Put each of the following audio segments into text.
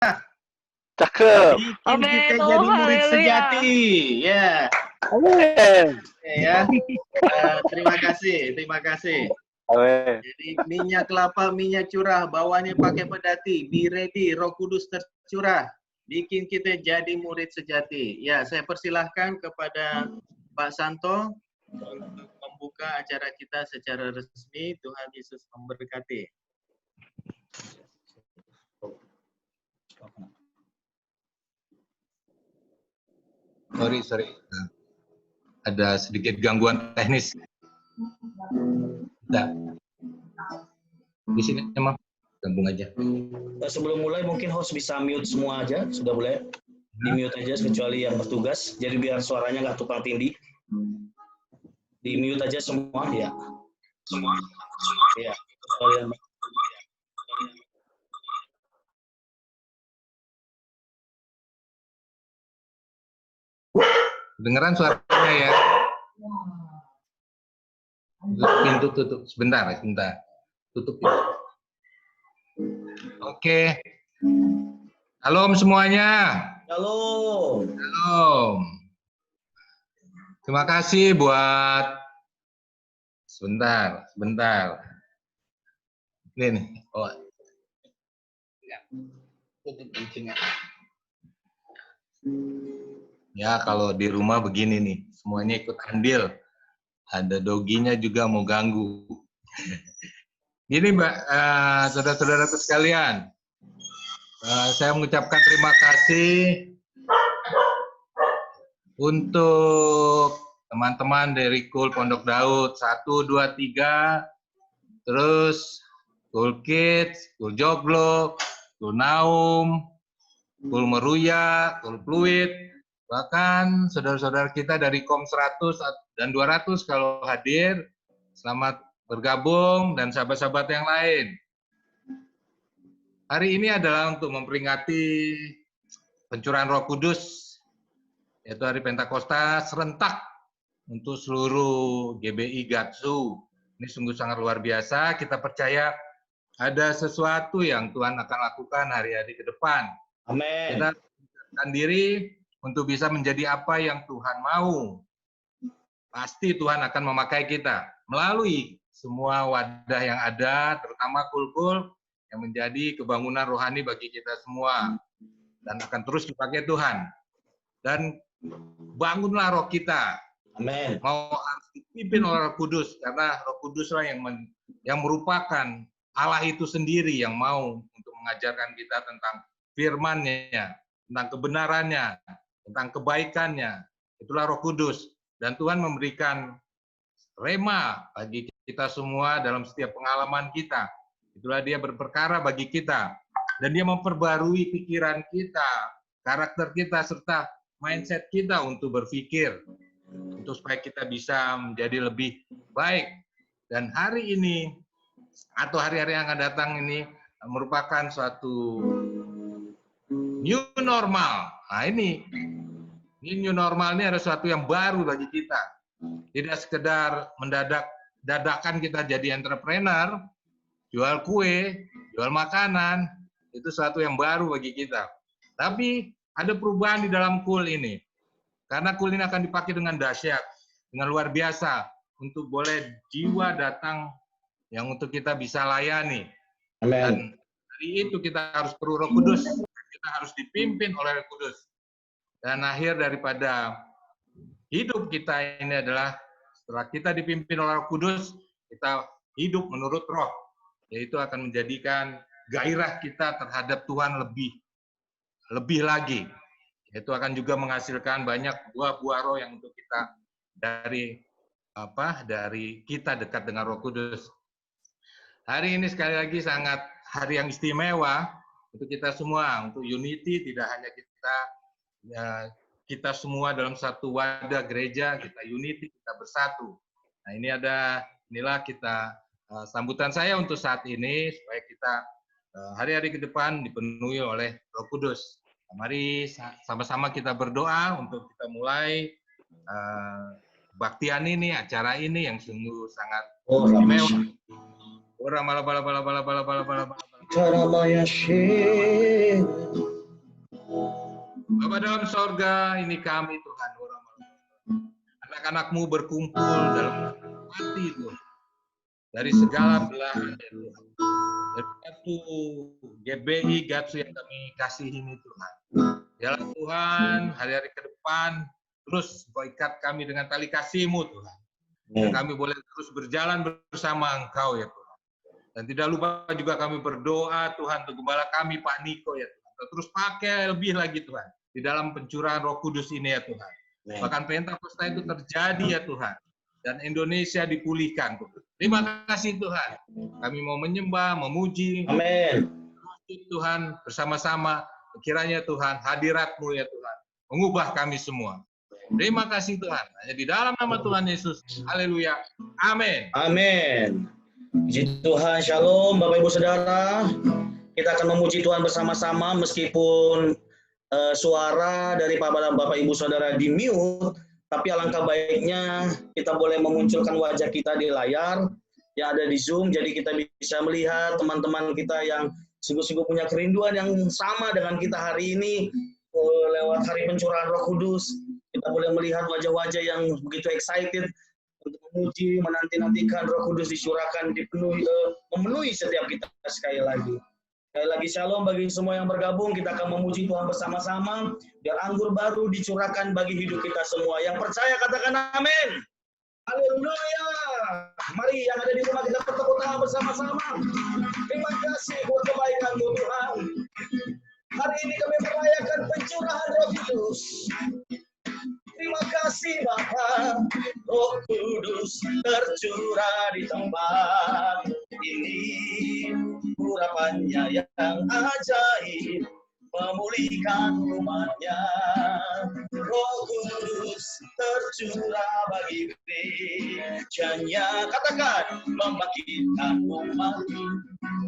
Cakep. Bikin Amin. kita Oh, jadi murid haleluya. sejati. Ya. Amin. Ya. Terima kasih, terima kasih. Amin. Jadi minyak kelapa, minyak curah, bawahnya pakai pedati. Be ready, Roh Kudus tercurah. Bikin kita jadi murid sejati. Ya, saya persilahkan kepada Pak Santo untuk membuka acara kita secara resmi. Tuhan Yesus memberkati. Sorry. Ada sedikit gangguan teknis. Nah, di sini emang gabung aja. Sebelum mulai mungkin host bisa mute semua aja, sudah boleh di mute aja kecuali yang bertugas. Jadi biar suaranya nggak tumpang tindih. Di mute aja semua ya. Semua. Ya. Dengeran suaranya ya. Pintu tutup sebentar. Tutup. Oke. Halo semuanya. Halo. Terima kasih buat sebentar. Ini nih. Oh. Ya. Tutup kuncinya. Ya, kalau di rumah begini nih, semuanya ikut andil. Ada doginya juga mau ganggu. Gini, Mbak, saudara-saudaraku sekalian, saya mengucapkan terima kasih untuk teman-teman dari Kul Pondok Daud 1, 2, 3, terus Kul Kids, Kul Joglo, Kul Naum, Kul Meruya, Kul Fluid, bahkan saudara-saudara kita dari KOM 100 dan 200 kalau hadir, selamat bergabung, dan sahabat-sahabat yang lain. Hari ini adalah untuk memperingati pencurahan Roh Kudus, yaitu Hari Pentakosta serentak untuk seluruh GBI Gatsu. Ini sungguh sangat luar biasa, kita percaya ada sesuatu yang Tuhan akan lakukan hari-hari ke depan. Amin. Kita menyiapkan diri untuk bisa menjadi apa yang Tuhan mau. Pasti Tuhan akan memakai kita melalui semua wadah yang ada, terutama kul-kul yang menjadi kebangunan rohani bagi kita semua. Dan akan terus dipakai Tuhan. Dan bangunlah roh kita. Amin. Mau harus dipimpin oleh Roh Kudus, karena Roh Kuduslah yang merupakan Allah itu sendiri yang mau untuk mengajarkan kita tentang firman-Nya, tentang kebenarannya, tentang kebaikannya. Itulah Roh Kudus. Dan Tuhan memberikan rema bagi kita semua dalam setiap pengalaman kita. Itulah Dia berperkara bagi kita. Dan Dia memperbarui pikiran kita, karakter kita, serta mindset kita untuk berpikir. Untuk supaya kita bisa menjadi lebih baik. Dan hari ini, atau hari-hari yang akan datang ini, merupakan suatu new normal. Nah ini new normal ini ada sesuatu yang baru bagi kita. Tidak sekedar dadakan kita jadi entrepreneur, jual kue, jual makanan, itu sesuatu yang baru bagi kita. Tapi ada perubahan di dalam kul ini. Karena kul ini akan dipakai dengan dahsyat, dengan luar biasa, untuk boleh jiwa datang yang untuk kita bisa layani. Amin. Dan dari itu kita harus perlu Roh Kudus, kita harus dipimpin oleh Roh Kudus. Dan akhir daripada hidup kita ini adalah setelah kita dipimpin oleh Roh Kudus, kita hidup menurut Roh, yaitu akan menjadikan gairah kita terhadap Tuhan lebih lagi. Itu akan juga menghasilkan banyak buah-buah roh yang untuk kita dari kita dekat dengan Roh Kudus. Hari ini sekali lagi sangat hari yang istimewa untuk kita semua, untuk unity, tidak hanya kita semua dalam satu wadah gereja, kita unity, kita bersatu. Nah inilah kita sambutan saya untuk saat ini supaya kita hari-hari ke depan dipenuhi oleh Roh Kudus. Mari sama-sama kita berdoa untuk kita mulai kebaktian ini, acara ini yang sungguh sangat istimewa. Orang Karamaya Shin. Bapa dalam sorga, ini kami Tuhan, anak-anakmu berkumpul dalam hati Tuhan, dari segala belahan Tuhan, dari satu GBI Gatsu yang kami kasih ini Tuhan. Ya Tuhan, hari-hari ke depan terus Kau ikat kami dengan tali kasih-Mu Tuhan. Dan kami boleh terus berjalan bersama Engkau ya Tuhan. Dan tidak lupa juga kami berdoa Tuhan untuk gembala kami Pak Niko ya Tuhan. Terus pakai lebih lagi Tuhan di dalam pencurahan Roh Kudus ini ya Tuhan. Bahkan Pentakosta itu terjadi ya Tuhan. Dan Indonesia dipulihkan Tuhan. Terima kasih Tuhan. Kami mau menyembah, memuji. Amin. Tuhan bersama-sama. Kiranya Tuhan hadirat-Mu ya Tuhan. Mengubah kami semua. Terima kasih Tuhan. Hanya di dalam nama Tuhan Yesus. Haleluya. Amin. Amin. Puji Tuhan, shalom Bapak Ibu Saudara. Kita akan memuji Tuhan bersama-sama meskipun suara dari Bapak Ibu Saudara di mute, tapi alangkah baiknya kita boleh memunculkan wajah kita di layar yang ada di Zoom, jadi kita bisa melihat teman-teman kita yang sungguh-sungguh punya kerinduan yang sama dengan kita hari ini lewat hari pencurahan Roh Kudus. Kita boleh melihat wajah-wajah yang begitu excited untuk memuji, menanti-nantikan Roh Kudus dicurahkan, memenuhi setiap kita sekali lagi. Sekali lagi shalom bagi semua yang bergabung, kita akan memuji Tuhan bersama-sama, biar anggur baru dicurahkan bagi hidup kita semua. Yang percaya katakan amin. Haleluya. Mari yang ada di rumah kita bertepuk tangan bersama-sama. Terima kasih buat kebaikan-Mu Tuhan. Hari ini kami merayakan pencurahan Roh Kudus. Terima kasih Bapa, Roh Kudus tercurah di tempat ini. Urapannya yang ajaib memulihkan umatnya. Roh Kudus tercurah bagi gereja-Nya. Katakan, membangkitkan umat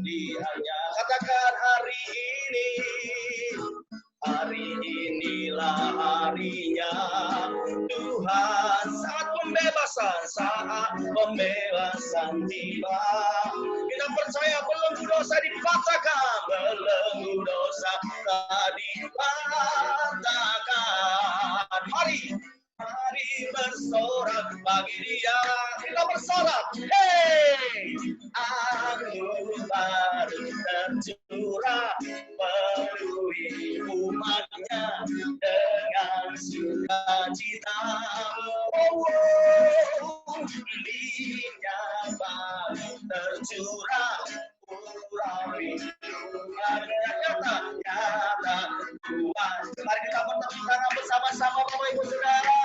lihatnya. Katakan hari ini. Hari inilah harinya Tuhan, saat pembebasan tiba. Kita percaya belenggu dosa dipatahkan, belenggu dosa dipatahkan. Mari bersorak bagi Dia. Kita bersorak, hey, anggur baru tercurah, penuhi umatnya dengan sukacita. Minyak baru tercurah, urapi umatnya nyata Tuhan. Mari kita bertepuk tangan bersama-sama Bapak Ibu Saudara.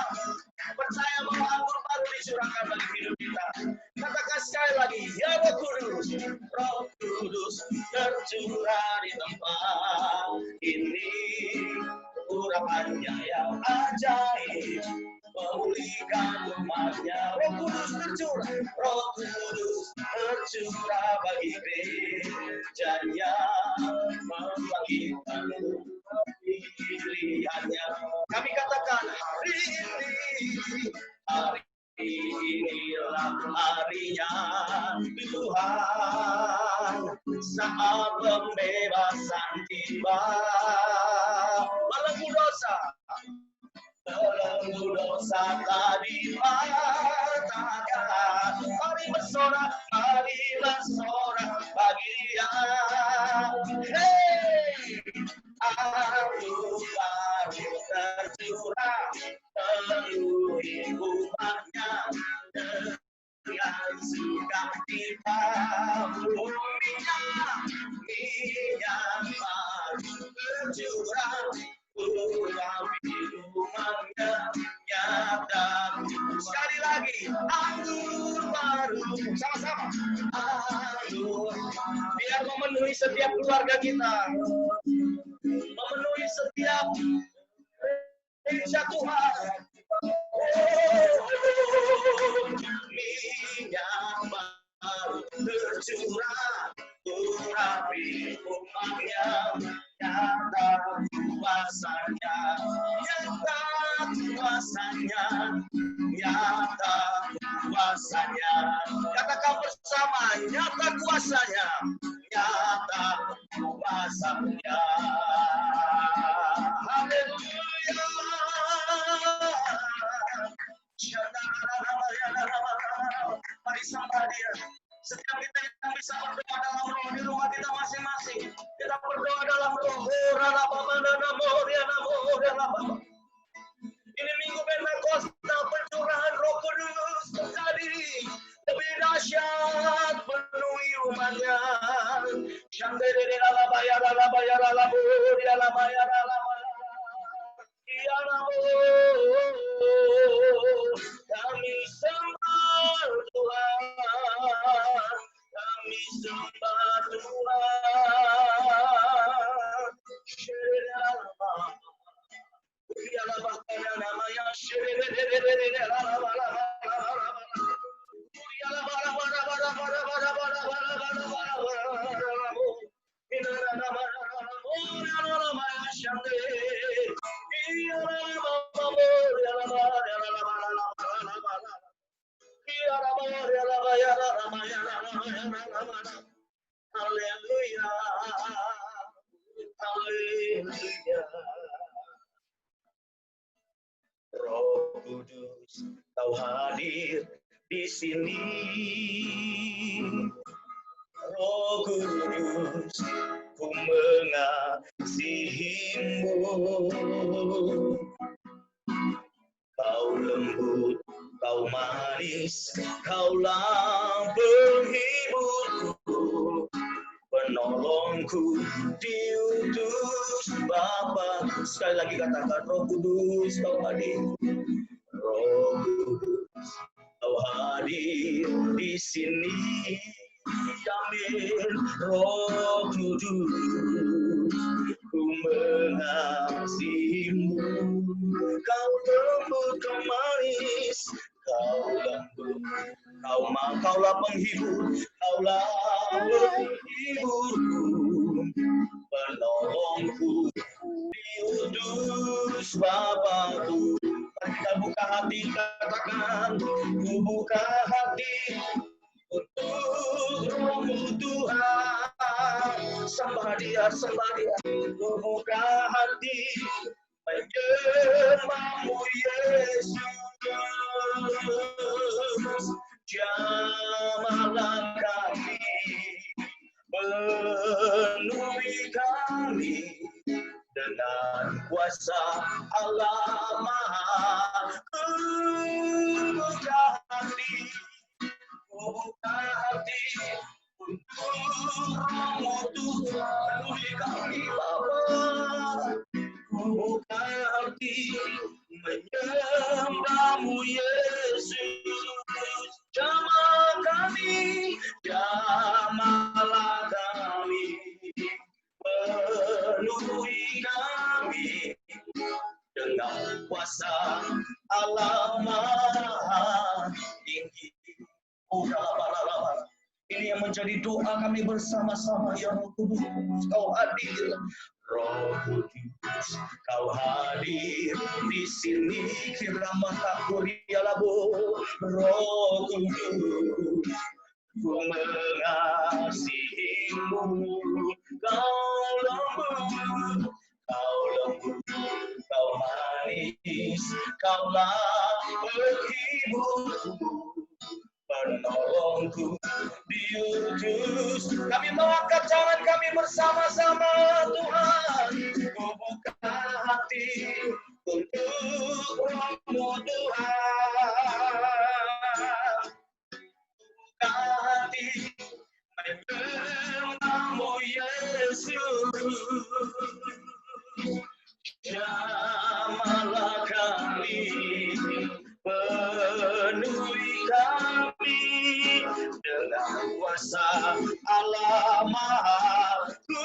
Percaya bahwa anggur baru dicurahkan bagi hidup kita. Katakan sekali lagi, ya Roh Kudus, Roh Kudus tercurah di tempat ini. Urapannya yang ajaib memulihkan umatnya. Roh Kudus tercurah, Roh Kudus tercurah bagi gereja-Nya, membangkitkan pilihannya. Kami katakan hari inilah harinya Tuhan, saat pembebasan tiba. Belenggu dosa tadi patahkan. Mari bersorak bagi Dia. Hey, anggur baru tercurah, penuhi umatnya dengan sukacita. Minyak baru tercurah, urapi umatnya nyata. Sekali lagi, anggur baru, sama-sama. Anggur, biar memenuhi setiap keluarga kita, memenuhi setiap gereja Tuhan. Minyak baru tercurah, urapi umatnya nyata kuasanya, nyata kuasanya. Katakan bersama, nyata kuasanya, nyata Ini minggu Pentakosta, pencurahan Roh Kudus terjadi lebih dahsyat, penuhi rumahnya. Kami sembah Tuhan, kami sembah Tuhan. Haleluya, haleluya. Roh Kudus, Kau hadir di sini. Roh Kudus, ku mengasihimu. Kau lembut, Kau manis, Kaulah penghiburku, penolongku, diutus Bapa. Sekali lagi katakan, Roh Kudus, Kau hadir. Roh Kudus, Kau hadir di sini. Amin. Roh Kudus, ku mengasihimu. Kau lembut, Kau manis, Kau lembut, Kaulah penghibur, Kaulah penghiburku, penolongku, diutus Bapakku. Kita buka hati, katakan, ku buka hati untuk Roh-Mu Tuhan. Sembah Dia, sembah Dia. Ku buka hati menyembah-Mu Yesus. Jamahlah kami, penuhi kami dengan kuasa Allah Maha. Ku buka hati untuk Roh-Mu Tuhan. Penuhi kami Bapa. Ku buka hati menyembah-Mu Yesus. Jamah kami, jamahlah kami, penuhi kami dengan kuasa Allah Maha Tinggi. Ini yang menjadi doa kami bersama-sama, ya Roh Kudus, Kau hadir. Roh Kudus, Kau hadir di sini. Kiramata kurialabo. Roh Kudus, ku mengasihimu. Kau lembut, Kau manis, Kaulah penghiburku, penolongku, diutus. Kami mengangkat tangan kami bersama-sama, Tuhan. Ku buka hati untuk Roh-Mu Tuhan. Buka hati menyembah-Mu Yesus. Jamahlah kami, penuhi kami dengan kuasa Allah Maha. Ku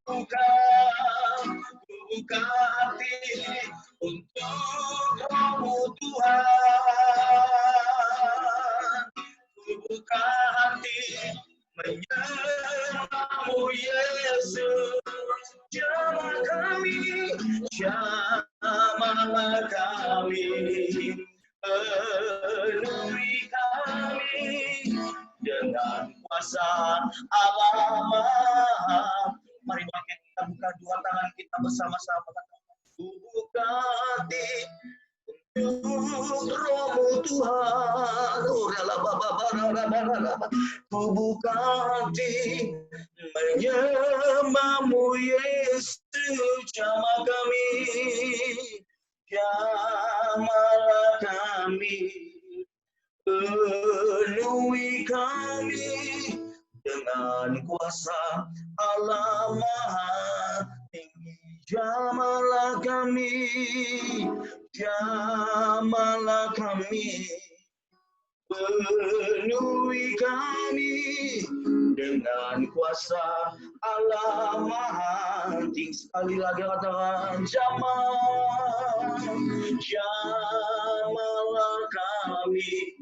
buka hati untuk Roh-Mu Tuhan. Ku buka hati menyembah-Mu Yesus. Jamah kami, jamahlah kami, penuhi kami dengan kuasa Allah Maha. Mari kita buka dua tangan kita bersama-sama. Ku buka hati untuk Roh-Mu Tuhan. Ku buka hati menyembahmu Yesus, jamah kami, jamahlah kami, penuhi kami dengan kuasa Allah Maha Tinggi. Jamahlah kami, jamahlah kami, penuhi kami dengan kuasa Allah Maha Tinggi. Sekali lagi katakan jamah, jamahlah kami,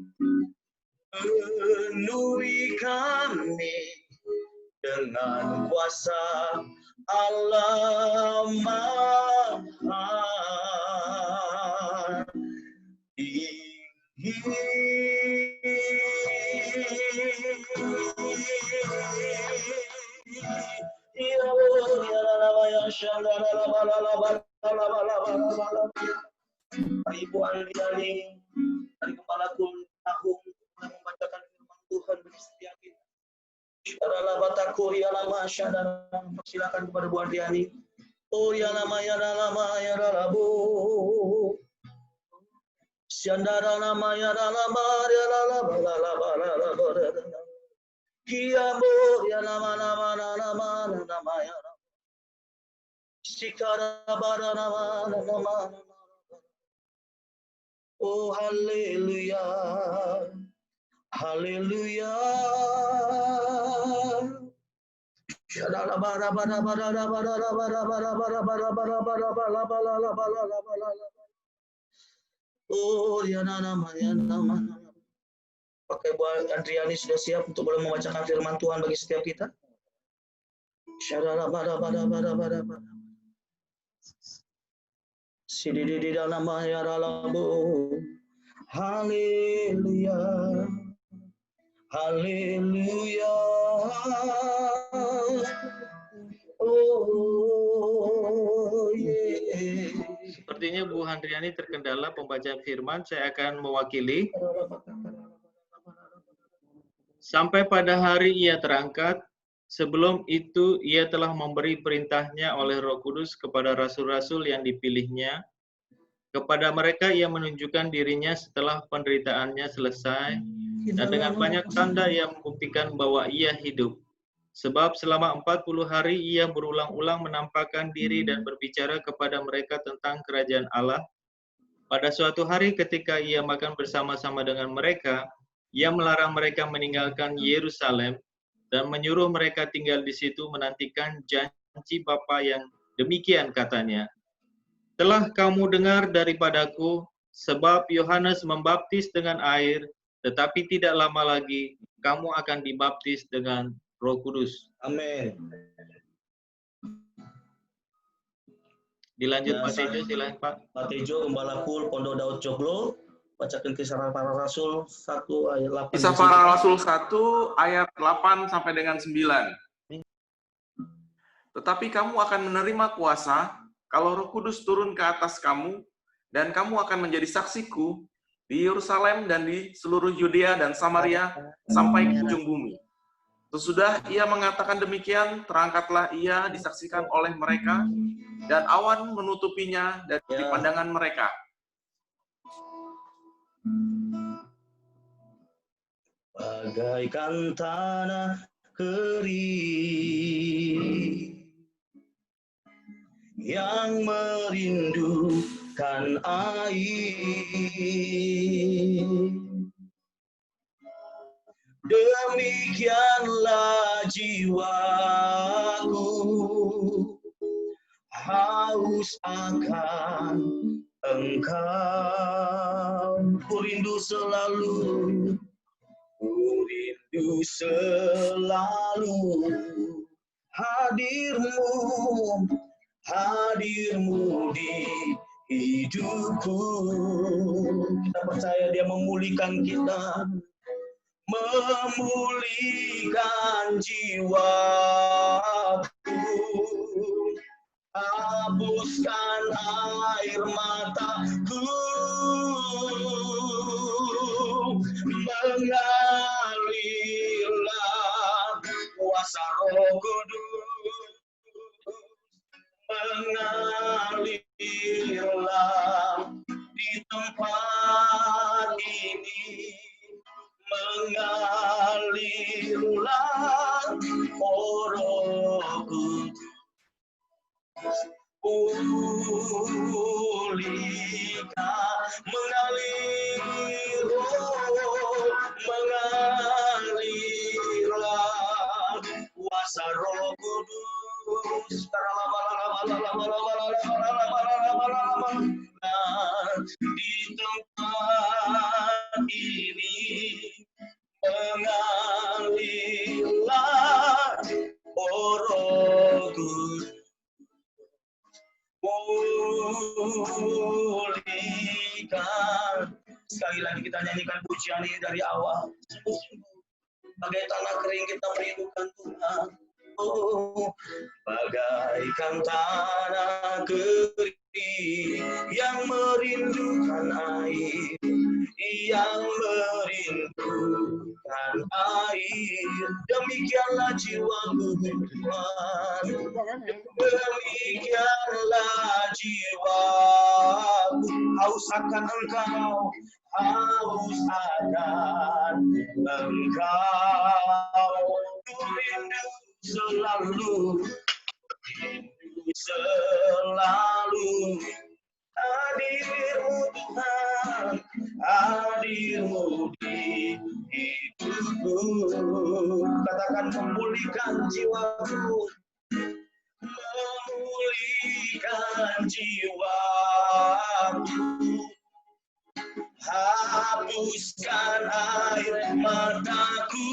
penuhi kami dengan kuasa Allah Maha Tinggi. Ibu Andriani dari Kepala Kul Tahun membacakan firman Tuhan bagi setiap kita. Silakan kepada Bu Andriani. Oh ya lama ya lama ya labo. Siandara nama ya lama ya lama lama. Kiambo ya lama ya. Sikara bara nama. Oh haleluya. Haleluya. Oh ya nama. Oke, Bu Andriani sudah siap untuk boleh membacakan firman Tuhan bagi setiap kita? Sididi dalam ya ralabu. Haleluya. Haleluya. Oh yeah. Sepertinya Bu Handriani terkendala pembacaan firman, saya akan mewakili. Sampai pada hari ia terangkat, sebelum itu ia telah memberi perintahnya oleh Roh Kudus kepada rasul-rasul yang dipilihnya. Kepada mereka ia menunjukkan dirinya setelah penderitaannya selesai, dan dengan banyak tanda ia membuktikan bahwa ia hidup. Sebab selama 40 hari ia berulang-ulang menampakkan diri dan berbicara kepada mereka tentang kerajaan Allah. Pada suatu hari ketika ia makan bersama-sama dengan mereka, ia melarang mereka meninggalkan Yerusalem dan menyuruh mereka tinggal di situ menantikan janji Bapa yang demikian katanya. Telah kamu dengar daripadaku, sebab Yohanes membaptis dengan air, tetapi tidak lama lagi kamu akan dibaptis dengan Roh Kudus. Amin. Dilanjut Pak Tejo, silakan Pak. Pak Tejo, Gembala Kul, Pondok Daud Joglo, bacakan Kisah Para Rasul 1 ayat 8. Kisah Para Rasul 1 ayat 8 sampai dengan 9. Tetapi kamu akan menerima kuasa kalau Roh Kudus turun ke atas kamu, dan kamu akan menjadi saksiku di Yerusalem dan di seluruh Yudea dan Samaria sampai ke ujung bumi. Sesudah ia mengatakan demikian, terangkatlah ia disaksikan oleh mereka, dan awan menutupinya dari pandangan mereka. Bagaikan tanah kering yang merindukan air, demikianlah jiwaku haus akan Engkau. Ku rindu selalu, hadirmu di hidupku. Kita percaya Dia memulihkan kita, memulihkan jiwaku, hapuskan air mataku, mengalirlah kuasa Roh Kudus. mengalirlah di tempat ini, mengalirlah Roh Kudus, pulihkan, mengalirlah kuasa Roh Kudus di tempat ini, mengalirlah Roh Kudus, pulihkan. Sekali lagi kita nyanyikan pujian ini dari awal. Bagai tanah kering kita merindukan Tuhan. Oh, bagaikan tanah kering yang merindukan air, yang merindukan air. Demikianlah jiwaku Tuhan, demikianlah jiwaku, haus akan Engkau, haus akan Engkau, rindu selalu, selalu hadirmu Tuhan, hadirmu di hidupku. Katakan memulihkan jiwaku, memulihkan jiwaku, hapuskan air mataku,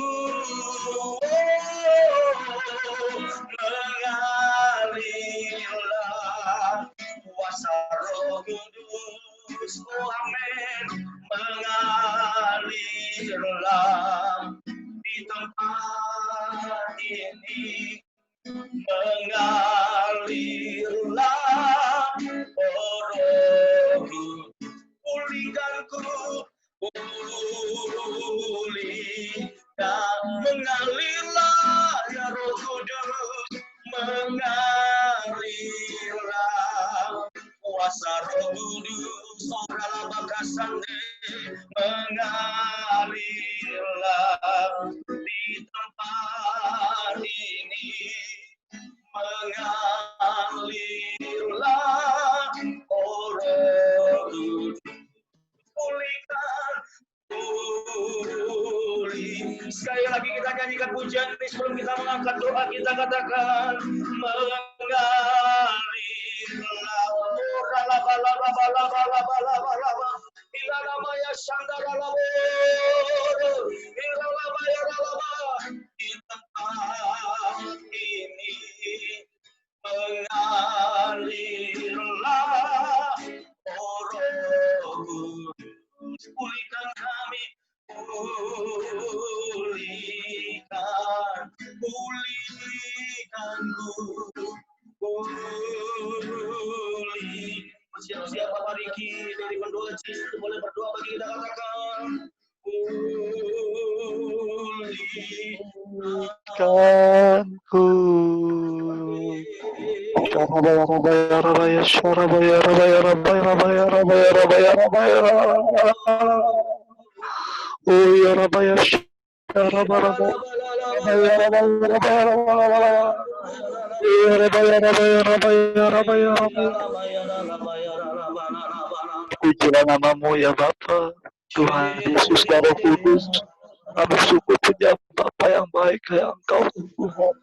mengalirlah kuasa Roh Kudus, oh amin, mengalirlah di tempat ini, mengalirlah Roh Kudus, pulihkanku, pulihkan, mengalirlah ya Roh Kudus, mengalirlah kuasa Roh Kudus, orang bakasande, mengalirlah di tempat ini, mengalirlah Roh Kudus, pulihkan, pulih. Sekali lagi kita nyanyikan pujian ini sebelum kita mengangkat doa, kita katakan mengalirlah di tempat ini, mengalirlah Roh Kudus, pulihkan kami, pulihkan, pulihkanku, pulih. Siap-siap Bapak Riki dari pendoa itu boleh berdoa bagi kita, katakan Kanku Rabaya Rabaya Rabaya Rabaya Rabaya Rabaya Rabaya Rabaya Rabaya Rabaya Oh ya Rabaya Rabaya Rabaya Rabaya Pujilah namamu ya Bapa Tuhan Yesus dan Roh Kudus. Kami syukur punya Bapa yang baik kayak Engkau Tuhan.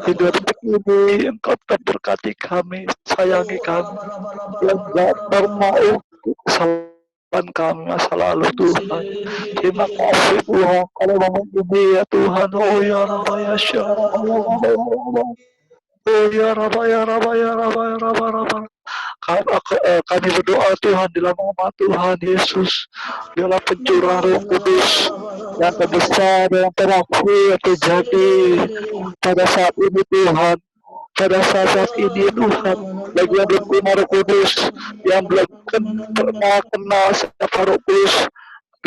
Hidup ini Engkau tetap berkati kami, sayangi kami, yang gak bermau kesalahan kami masa lalu Tuhan. Terima kasih Tuhan kalau mengunjungi ya Tuhan. Oh ya Rabaya Oh ya Rabaya Rabaya. Kami berdoa Tuhan dalam nama Tuhan Yesus, dialah pencurah Roh Kudus yang terbesar dan terakhir yang terjadi pada saat ini Tuhan. Pada saat ini Tuhan, bagi yang belum kenal Roh Kudus, yang belum pernah kenal siapa Roh Kudus,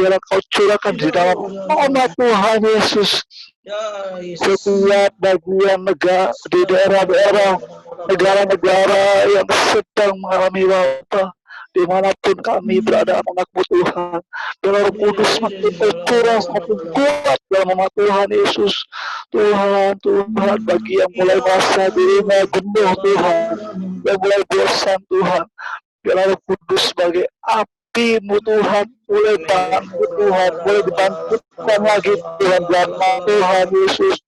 biar Kau curahkan di dalam nama Tuhan Yesus. Ya, Yesus. Setiap bagian negara di daerah-daerah, negara-negara yang sedang mengalami wabah, dimanapun kami berada, anak-anak-Mu Tuhan, biar Roh Kudus semakin tercurah, semakin kuat dalam nama Tuhan Yesus. Tuhan, bagi yang mulai merasa dirinya jenuh Tuhan, yang mulai bosan Tuhan, biar Roh Kudus sebagai api-Mu Tuhan, mulai bangkit Tuhan, mulai dibangkitkan lagi Tuhan, dalam nama Tuhan Yesus.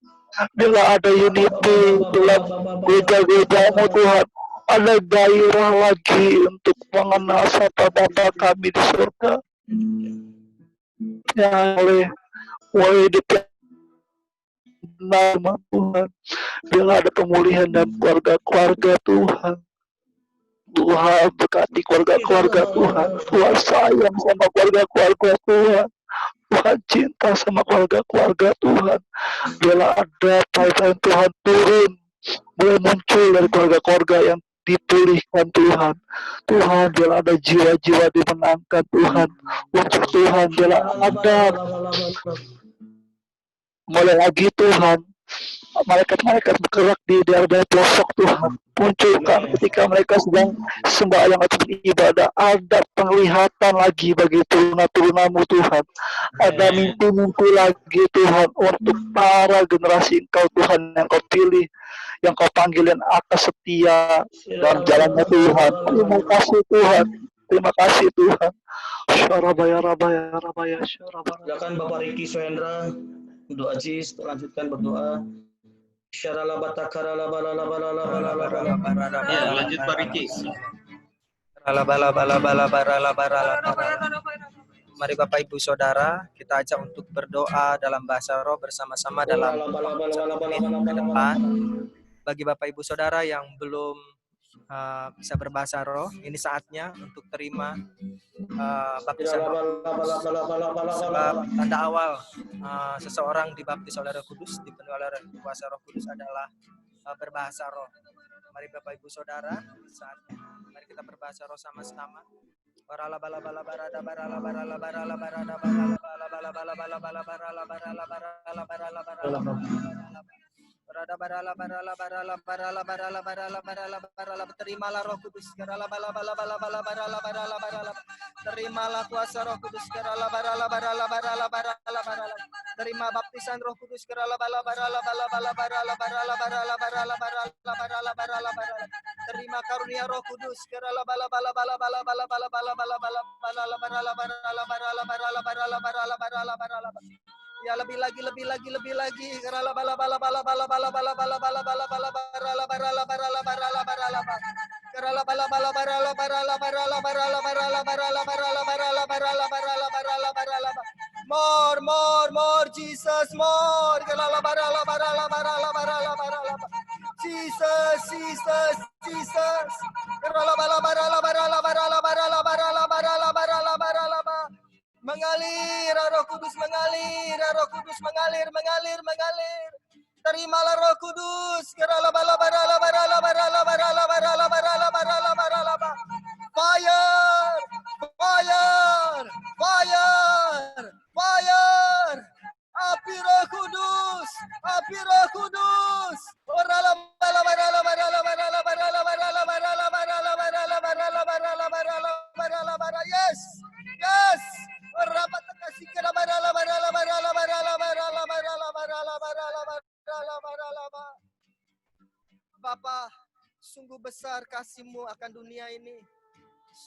Bila ada unity dalam gereja-gereja-Mu Tuhan, ada gairah lagi untuk mengenal sapa Bapa kami di surga yang oleh hidup yang nama Tuhan. Bila ada pemulihan dalam keluarga-keluarga Tuhan, Tuhan berkati keluarga-keluarga Tuhan. Tuhan sayang sama keluarga-keluarga Tuhan. Tuhan cinta sama keluarga-keluarga Tuhan. Bila ada pipeline Tuhan turun, mulai muncul dari keluarga-keluarga yang dipulihkan Tuhan. Tuhan, bila ada jiwa-jiwa dimenangkan Tuhan. Untuk Tuhan, bila ada mulai lagi Tuhan, malaikat-malaikat bergerak di daerah pelosok Tuhan, munculkan ketika mereka sedang sembahyang atau beribadah, ada penglihatan lagi bagi turuna-turunamu Tuhan, ada mimpi-mimpi lagi Tuhan untuk para generasi Engkau Tuhan yang Kau pilih, yang Kau panggilin atas setia dalam jalannya Tuhan. Terima kasih Tuhan, terima kasih Tuhan. Syarabaya rabaya rabaya syarabaya. Silakan Bapak Riki Suhendra untuk Aziz lanjutkan berdoa. Ya, lanjut Pak Riki. Mari Bapak Ibu Saudara, kita ajak untuk berdoa dalam bahasa roh bersama-sama dalam ke depan. Bagi Bapak Ibu Saudara yang belum bisa berbahasa roh, ini saatnya untuk terima baptisan roh. Sebab tanda awal seseorang dibaptis oleh Roh Kudus, dipenuhi oleh kuasa Roh Kudus adalah berbahasa roh. Mari Bapak Ibu Saudara, saatnya mari kita berbahasa roh sama-sama. Terimalah Roh Kudus, terimalah kuasa Roh Kudus, terima baptisan Roh Kudus, terima karunia Roh Kudus, ya lebih lagi more Jesus, more Jesus mengalir Roh Kudus, mengalir Roh Kudus, mengalir. Terimalah Roh Kudus. Fire. Api Roh Kudus. Yes. Bapa, sungguh besar kasih-Mu akan dunia ini.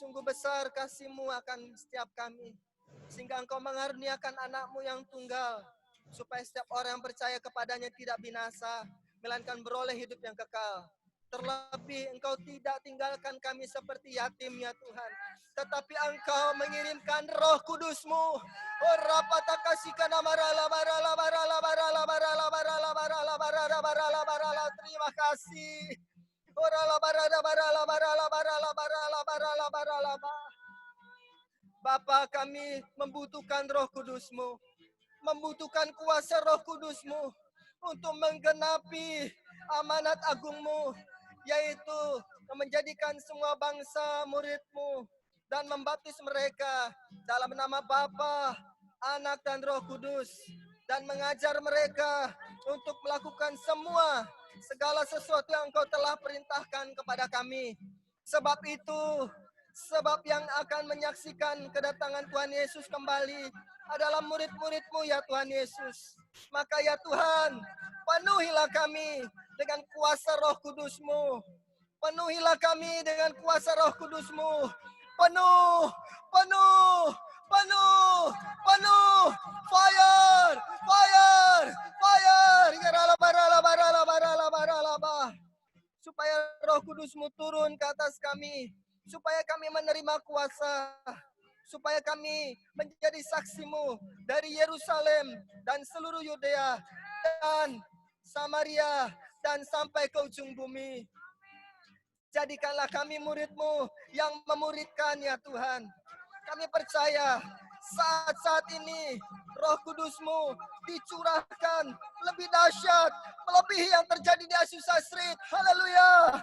Sungguh besar kasih-Mu akan setiap kami. Sehingga Engkau mengaruniakan anak-Mu yang tunggal. Supaya setiap orang yang percaya kepadanya tidak binasa, melainkan beroleh hidup yang kekal. Terlebih Engkau tidak tinggalkan kami seperti yatim ya Tuhan. Tetapi Engkau mengirimkan Roh Kudus-Mu. Terima kasih. Bapa, kami membutuhkan Roh Kudus-Mu. Membutuhkan kuasa Roh Kudus-Mu untuk menggenapi amanat agung-Mu, yaitu menjadikan semua bangsa murid-Mu dan membaptis mereka dalam nama Bapa Anak dan Roh Kudus, dan mengajar mereka untuk melakukan segala sesuatu yang Engkau telah perintahkan kepada kami. Sebab yang akan menyaksikan kedatangan Tuhan Yesus kembali adalah murid-murid-Mu ya Tuhan Yesus. Maka ya Tuhan, penuhilah kami dengan kuasa Roh Kudus-Mu. Penuhilah kami dengan kuasa Roh Kudus-Mu. Penuh, penuh, penuh, penuh. Fire, fire, fire. Supaya Roh Kudus-Mu turun ke atas kami. Supaya kami menerima kuasa. Supaya kami menjadi saksi-Mu dari Yerusalem dan seluruh Yudea dan Samaria dan sampai ke ujung bumi. Jadikanlah kami murid-Mu yang memuridkan ya Tuhan. Kami percaya saat-saat ini Roh Kudus-Mu dicurahkan lebih dahsyat melebihi yang terjadi di Azusa Street. Haleluya.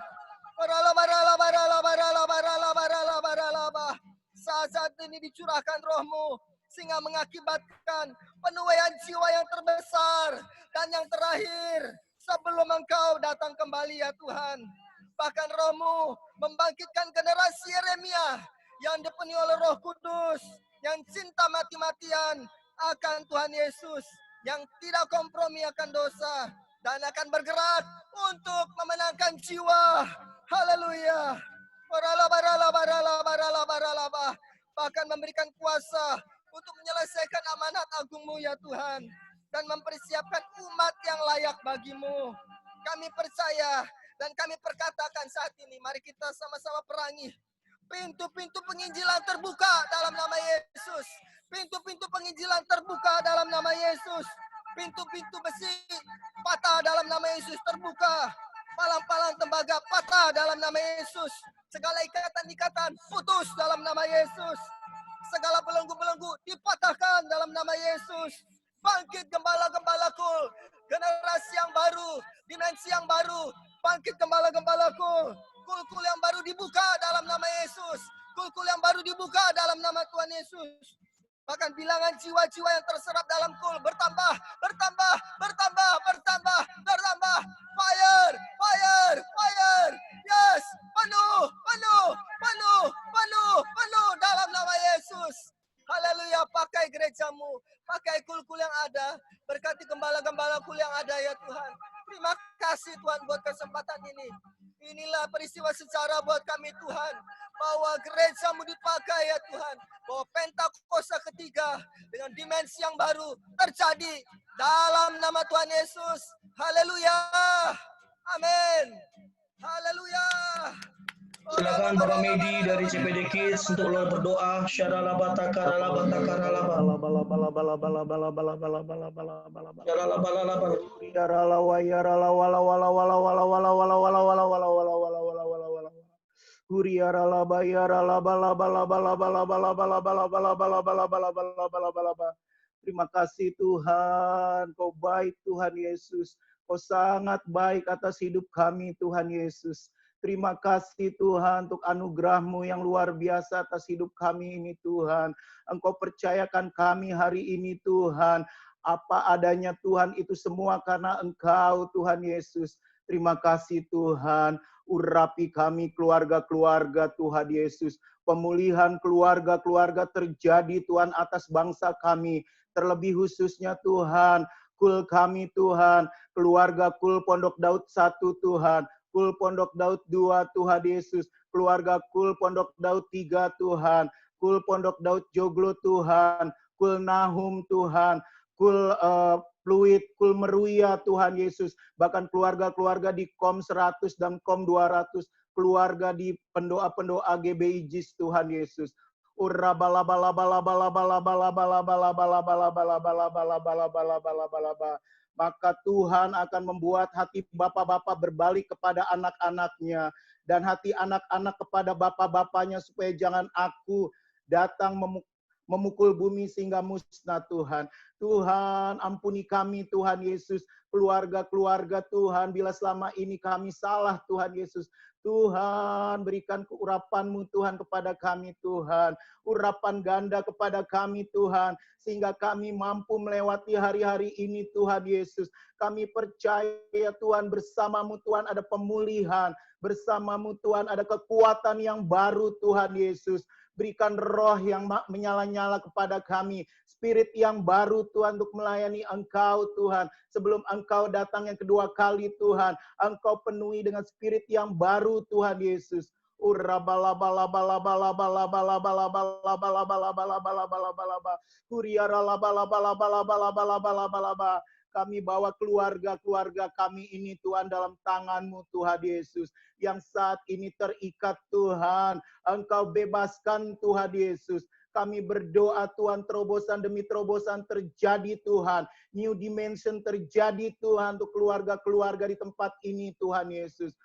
Saat-saat ini dicurahkan Roh-Mu sehingga mengakibatkan penuaian jiwa yang terbesar dan yang terakhir sebelum Engkau datang kembali ya Tuhan. Bahkan Roh-Mu membangkitkan generasi Yeremia yang dipenuhi oleh Roh Kudus, yang cinta mati-matian akan Tuhan Yesus, yang tidak kompromi akan dosa, dan akan bergerak untuk memenangkan jiwa. Haleluya. Bahkan memberikan kuasa untuk menyelesaikan amanat agung-Mu ya Tuhan, dan mempersiapkan umat yang layak bagi-Mu. Kami percaya dan kami perkatakan saat ini, mari kita sama-sama perangi. Pintu-pintu penginjilan terbuka dalam nama Yesus. Pintu-pintu penginjilan terbuka dalam nama Yesus. Pintu-pintu besi patah dalam nama Yesus terbuka. Palang-palang tembaga patah dalam nama Yesus. Segala ikatan-ikatan putus dalam nama Yesus. Segala belenggu-belenggu dipatahkan dalam nama Yesus. Bangkit gembala-gembalaku. Generasi yang baru, dimensi yang baru. Bangkit gembala-gembalaku. Kul-kul yang baru dibuka dalam nama Yesus. Kul-kul yang baru dibuka dalam nama Tuhan Yesus. Bahkan bilangan jiwa-jiwa yang terserap dalam kul bertambah, bertambah, bertambah, bertambah, bertambah. Fire, fire, fire. Yes, penuh, penuh, penuh, penuh, penuh dalam nama Yesus. Haleluya, pakai gerejamu, pakai kul-kul yang ada. Berkati gembala-gembala kul yang ada ya Tuhan. Terima kasih Tuhan buat kesempatan ini. Inilah peristiwa sejarah buat kami Tuhan. Bahwa gereja-Mu dipakai ya Tuhan. Bahwa Pentakosta ketiga dengan dimensi yang baru terjadi dalam nama Tuhan Yesus. Haleluya. Amin. Haleluya. Silakan Bapak Medi dari CPD Kids untuk berdoa. Syaralabata karalabata karalaba. Terima kasih Tuhan, Kau baik Tuhan Yesus. Kau sangat baik atas hidup kami Tuhan Yesus. Terima kasih Tuhan untuk anugerah-Mu yang luar biasa atas hidup kami ini Tuhan. Engkau percayakan kami hari ini Tuhan. Apa adanya Tuhan itu semua karena Engkau Tuhan Yesus. Terima kasih Tuhan. Urapi kami keluarga-keluarga Tuhan Yesus. Pemulihan keluarga-keluarga terjadi Tuhan atas bangsa kami. Terlebih khususnya Tuhan. Kul kami Tuhan. Keluarga Kul Pondok Daud 1 Tuhan. Kul Pondok Daud 2 Tuhan Yesus, keluarga Kul Pondok Daud 3 Tuhan, Kul Pondok Daud Joglo Tuhan, Kul Nahum Tuhan, Kul Fluid, Kul Meruya Tuhan Yesus, bahkan keluarga-keluarga di KOM 100 dan KOM 200, keluarga di pendoa-pendoa GBI JIS Tuhan Yesus. Maka Tuhan akan membuat hati bapak-bapak berbalik kepada anak-anaknya dan hati anak-anak kepada bapak-bapaknya supaya jangan aku datang memukul bumi sehingga musnah Tuhan. Tuhan, ampuni kami Tuhan Yesus, keluarga-keluarga Tuhan, bila selama ini kami salah Tuhan Yesus. Tuhan, berikan keurapan-Mu Tuhan kepada kami Tuhan. Urapan ganda kepada kami Tuhan. Sehingga kami mampu melewati hari-hari ini Tuhan Yesus. Kami percaya Tuhan, bersama-Mu Tuhan ada pemulihan. Bersama-Mu Tuhan ada kekuatan yang baru Tuhan Yesus. Berikan roh yang menyala-nyala kepada kami. Spirit yang baru Tuhan untuk melayani Engkau Tuhan. Sebelum Engkau datang yang kedua kali Tuhan. Engkau penuhi dengan spirit yang baru Tuhan Yesus. Kami bawa keluarga-keluarga kami ini Tuhan dalam tangan-Mu Tuhan Yesus. Yang saat ini terikat Tuhan. Engkau bebaskan Tuhan Yesus. Kami berdoa Tuhan, terobosan demi terobosan terjadi Tuhan. New dimension terjadi Tuhan untuk keluarga-keluarga di tempat ini Tuhan Yesus.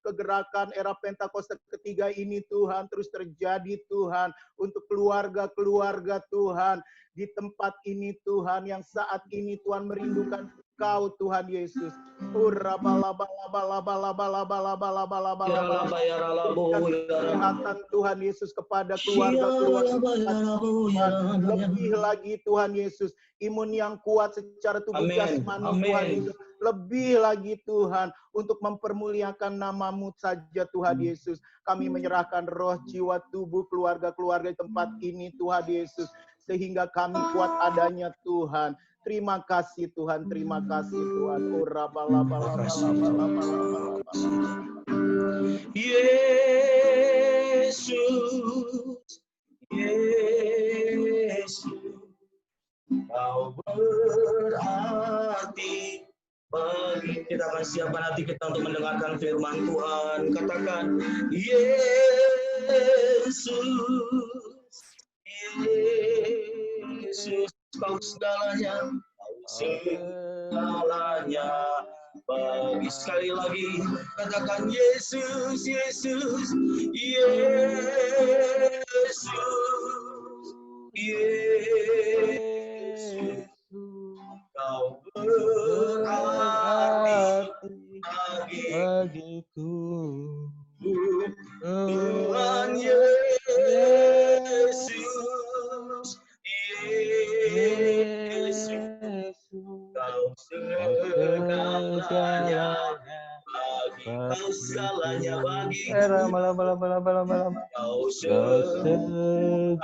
Kegerakan era Pentakosta ketiga ini Tuhan terus terjadi Tuhan untuk keluarga-keluarga Tuhan di tempat ini Tuhan yang saat ini Tuhan merindukan Kau Tuhan Yesus. Kesehatan Tuhan Yesus kepada keluarga-keluarga. Lebih lagi Tuhan Yesus, imun yang kuat secara tubuh jasmani Tuhan Yesus. Lebih lagi Tuhan untuk mempermuliakan nama-Mu saja Tuhan Yesus. Kami menyerahkan roh, jiwa, tubuh, keluarga-keluarga di tempat ini Tuhan Yesus. Sehingga kami kuat adanya Tuhan. Terima kasih Tuhan, terima kasih Tuhan. Yesus, Yesus, Kau berarti bagi kita. Akan siapkan hati kita untuk mendengarkan firman Tuhan. Katakan, Yesus, Yesus, Kau segalanya, Kau segalanya. Bagi sekali lagi, katakan Yesus, Yesus, Yesus, Yesus, Kau berarti bagiku. Tuhan Yesus, Yesus, Kau segalanya bagi, Kau segalanya bagi, Kau segalanya.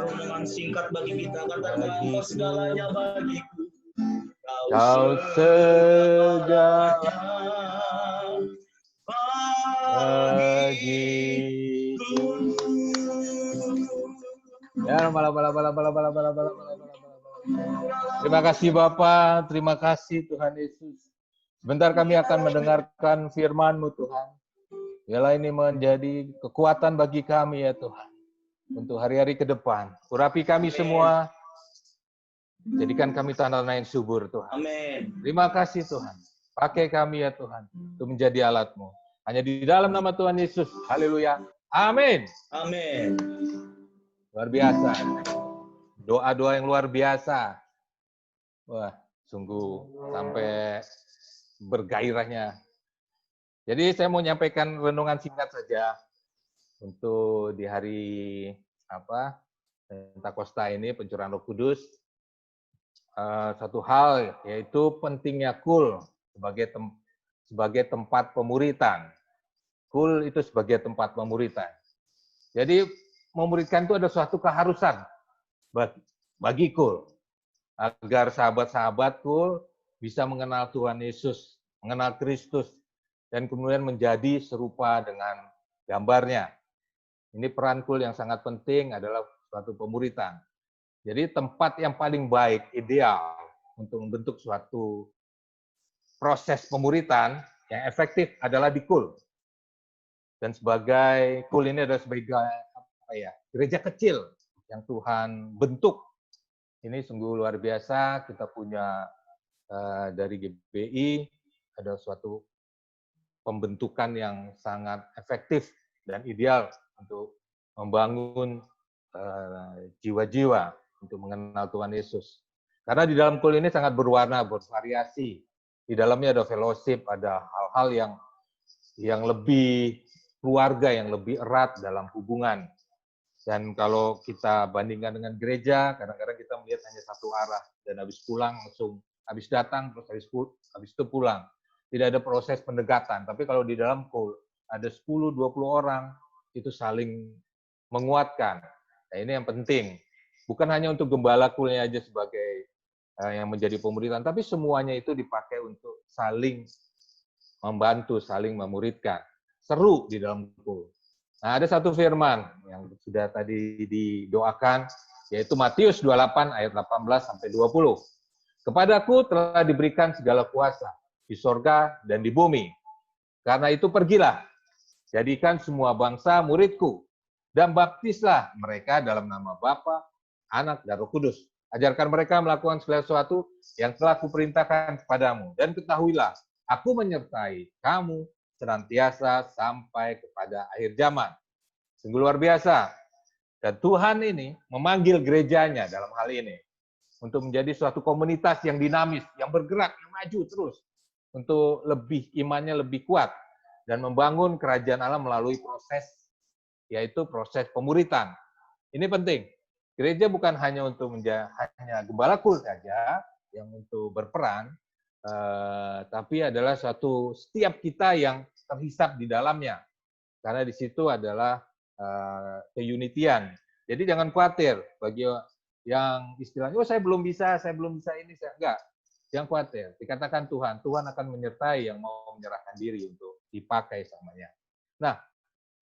Renungan singkat bagi kita, katakan Kau segalanya bagiku. Kau segalanya bagiku. Ya, terima kasih Bapa, terima kasih Tuhan Yesus. Sebentar kami akan mendengarkan firman-Mu Tuhan. Biarlah ini menjadi kekuatan bagi kami ya Tuhan. Untuk hari-hari ke depan. Urapi kami semua. Jadikan kami tanah yang subur Tuhan. Amin. Terima kasih Tuhan. Pakai kami ya Tuhan. Untuk menjadi alat-Mu. Hanya di dalam nama Tuhan Yesus. Haleluya. Amin. Amin. Luar biasa. Doa-doa yang luar biasa. Wah, sungguh sampai bergairahnya. Jadi saya mau nyampaikan renungan singkat saja untuk di hari Pentakosta ini, pencurahan Roh Kudus. Satu hal yaitu pentingnya KUL sebagai tempat pemuritan. KUL itu sebagai tempat pemuritan. Jadi memuridkan itu ada suatu keharusan bagi KUL. Agar sahabat-sahabat KUL bisa mengenal Tuhan Yesus, mengenal Kristus, dan kemudian menjadi serupa dengan gambarnya. Ini peran KUL yang sangat penting adalah suatu pemuritan. Jadi tempat yang paling baik, ideal untuk membentuk suatu proses pemuritan yang efektif adalah di KUL. Dan sebagai KUL ini adalah sebagai gereja kecil yang Tuhan bentuk. Ini sungguh luar biasa. Kita punya dari GBI ada suatu pembentukan yang sangat efektif dan ideal untuk membangun jiwa-jiwa untuk mengenal Tuhan Yesus. Karena di dalam kul ini sangat berwarna, bervariasi. Di dalamnya ada fellowship, ada hal-hal yang lebih keluarga, yang lebih erat dalam hubungan. Dan kalau kita bandingkan dengan gereja, kadang-kadang kita melihat hanya satu arah, dan habis pulang langsung, habis datang, terus habis itu pulang. Tidak ada proses pendekatan. Tapi kalau di dalam kul, ada 10-20 orang, itu saling menguatkan. Nah, ini yang penting. Bukan hanya untuk gembala kulnya aja sebagai yang menjadi pemuritan, tapi semuanya itu dipakai untuk saling membantu, saling memuridkan. Seru di dalam kul. Nah, ada satu firman yang sudah tadi didoakan, yaitu Matius 28 ayat 18 sampai 20. Kepadaku telah diberikan segala kuasa di sorga dan di bumi. Karena itu pergilah, jadikan semua bangsa muridku, dan baptislah mereka dalam nama Bapa, Anak, dan Roh Kudus. Ajarkan mereka melakukan segala sesuatu yang telah kuperintahkan kepadamu. Dan ketahuilah, aku menyertai kamu senantiasa sampai kepada akhir zaman. Sungguh luar biasa. Dan Tuhan ini memanggil gerejanya dalam hal ini untuk menjadi suatu komunitas yang dinamis, yang bergerak, yang maju terus, untuk lebih imannya lebih kuat, dan membangun kerajaan Allah melalui proses, yaitu proses pemuritan. Ini penting. Gereja bukan hanya untuk hanya gembala kul saja yang untuk berperan, tapi adalah setiap kita yang terhisap di dalamnya. Karena di situ adalah keunitian. Jadi jangan khawatir bagi yang istilahnya, oh saya belum bisa ini, saya enggak. Yang khawatir, dikatakan Tuhan akan menyertai yang mau menyerahkan diri untuk dipakai samanya. Nah,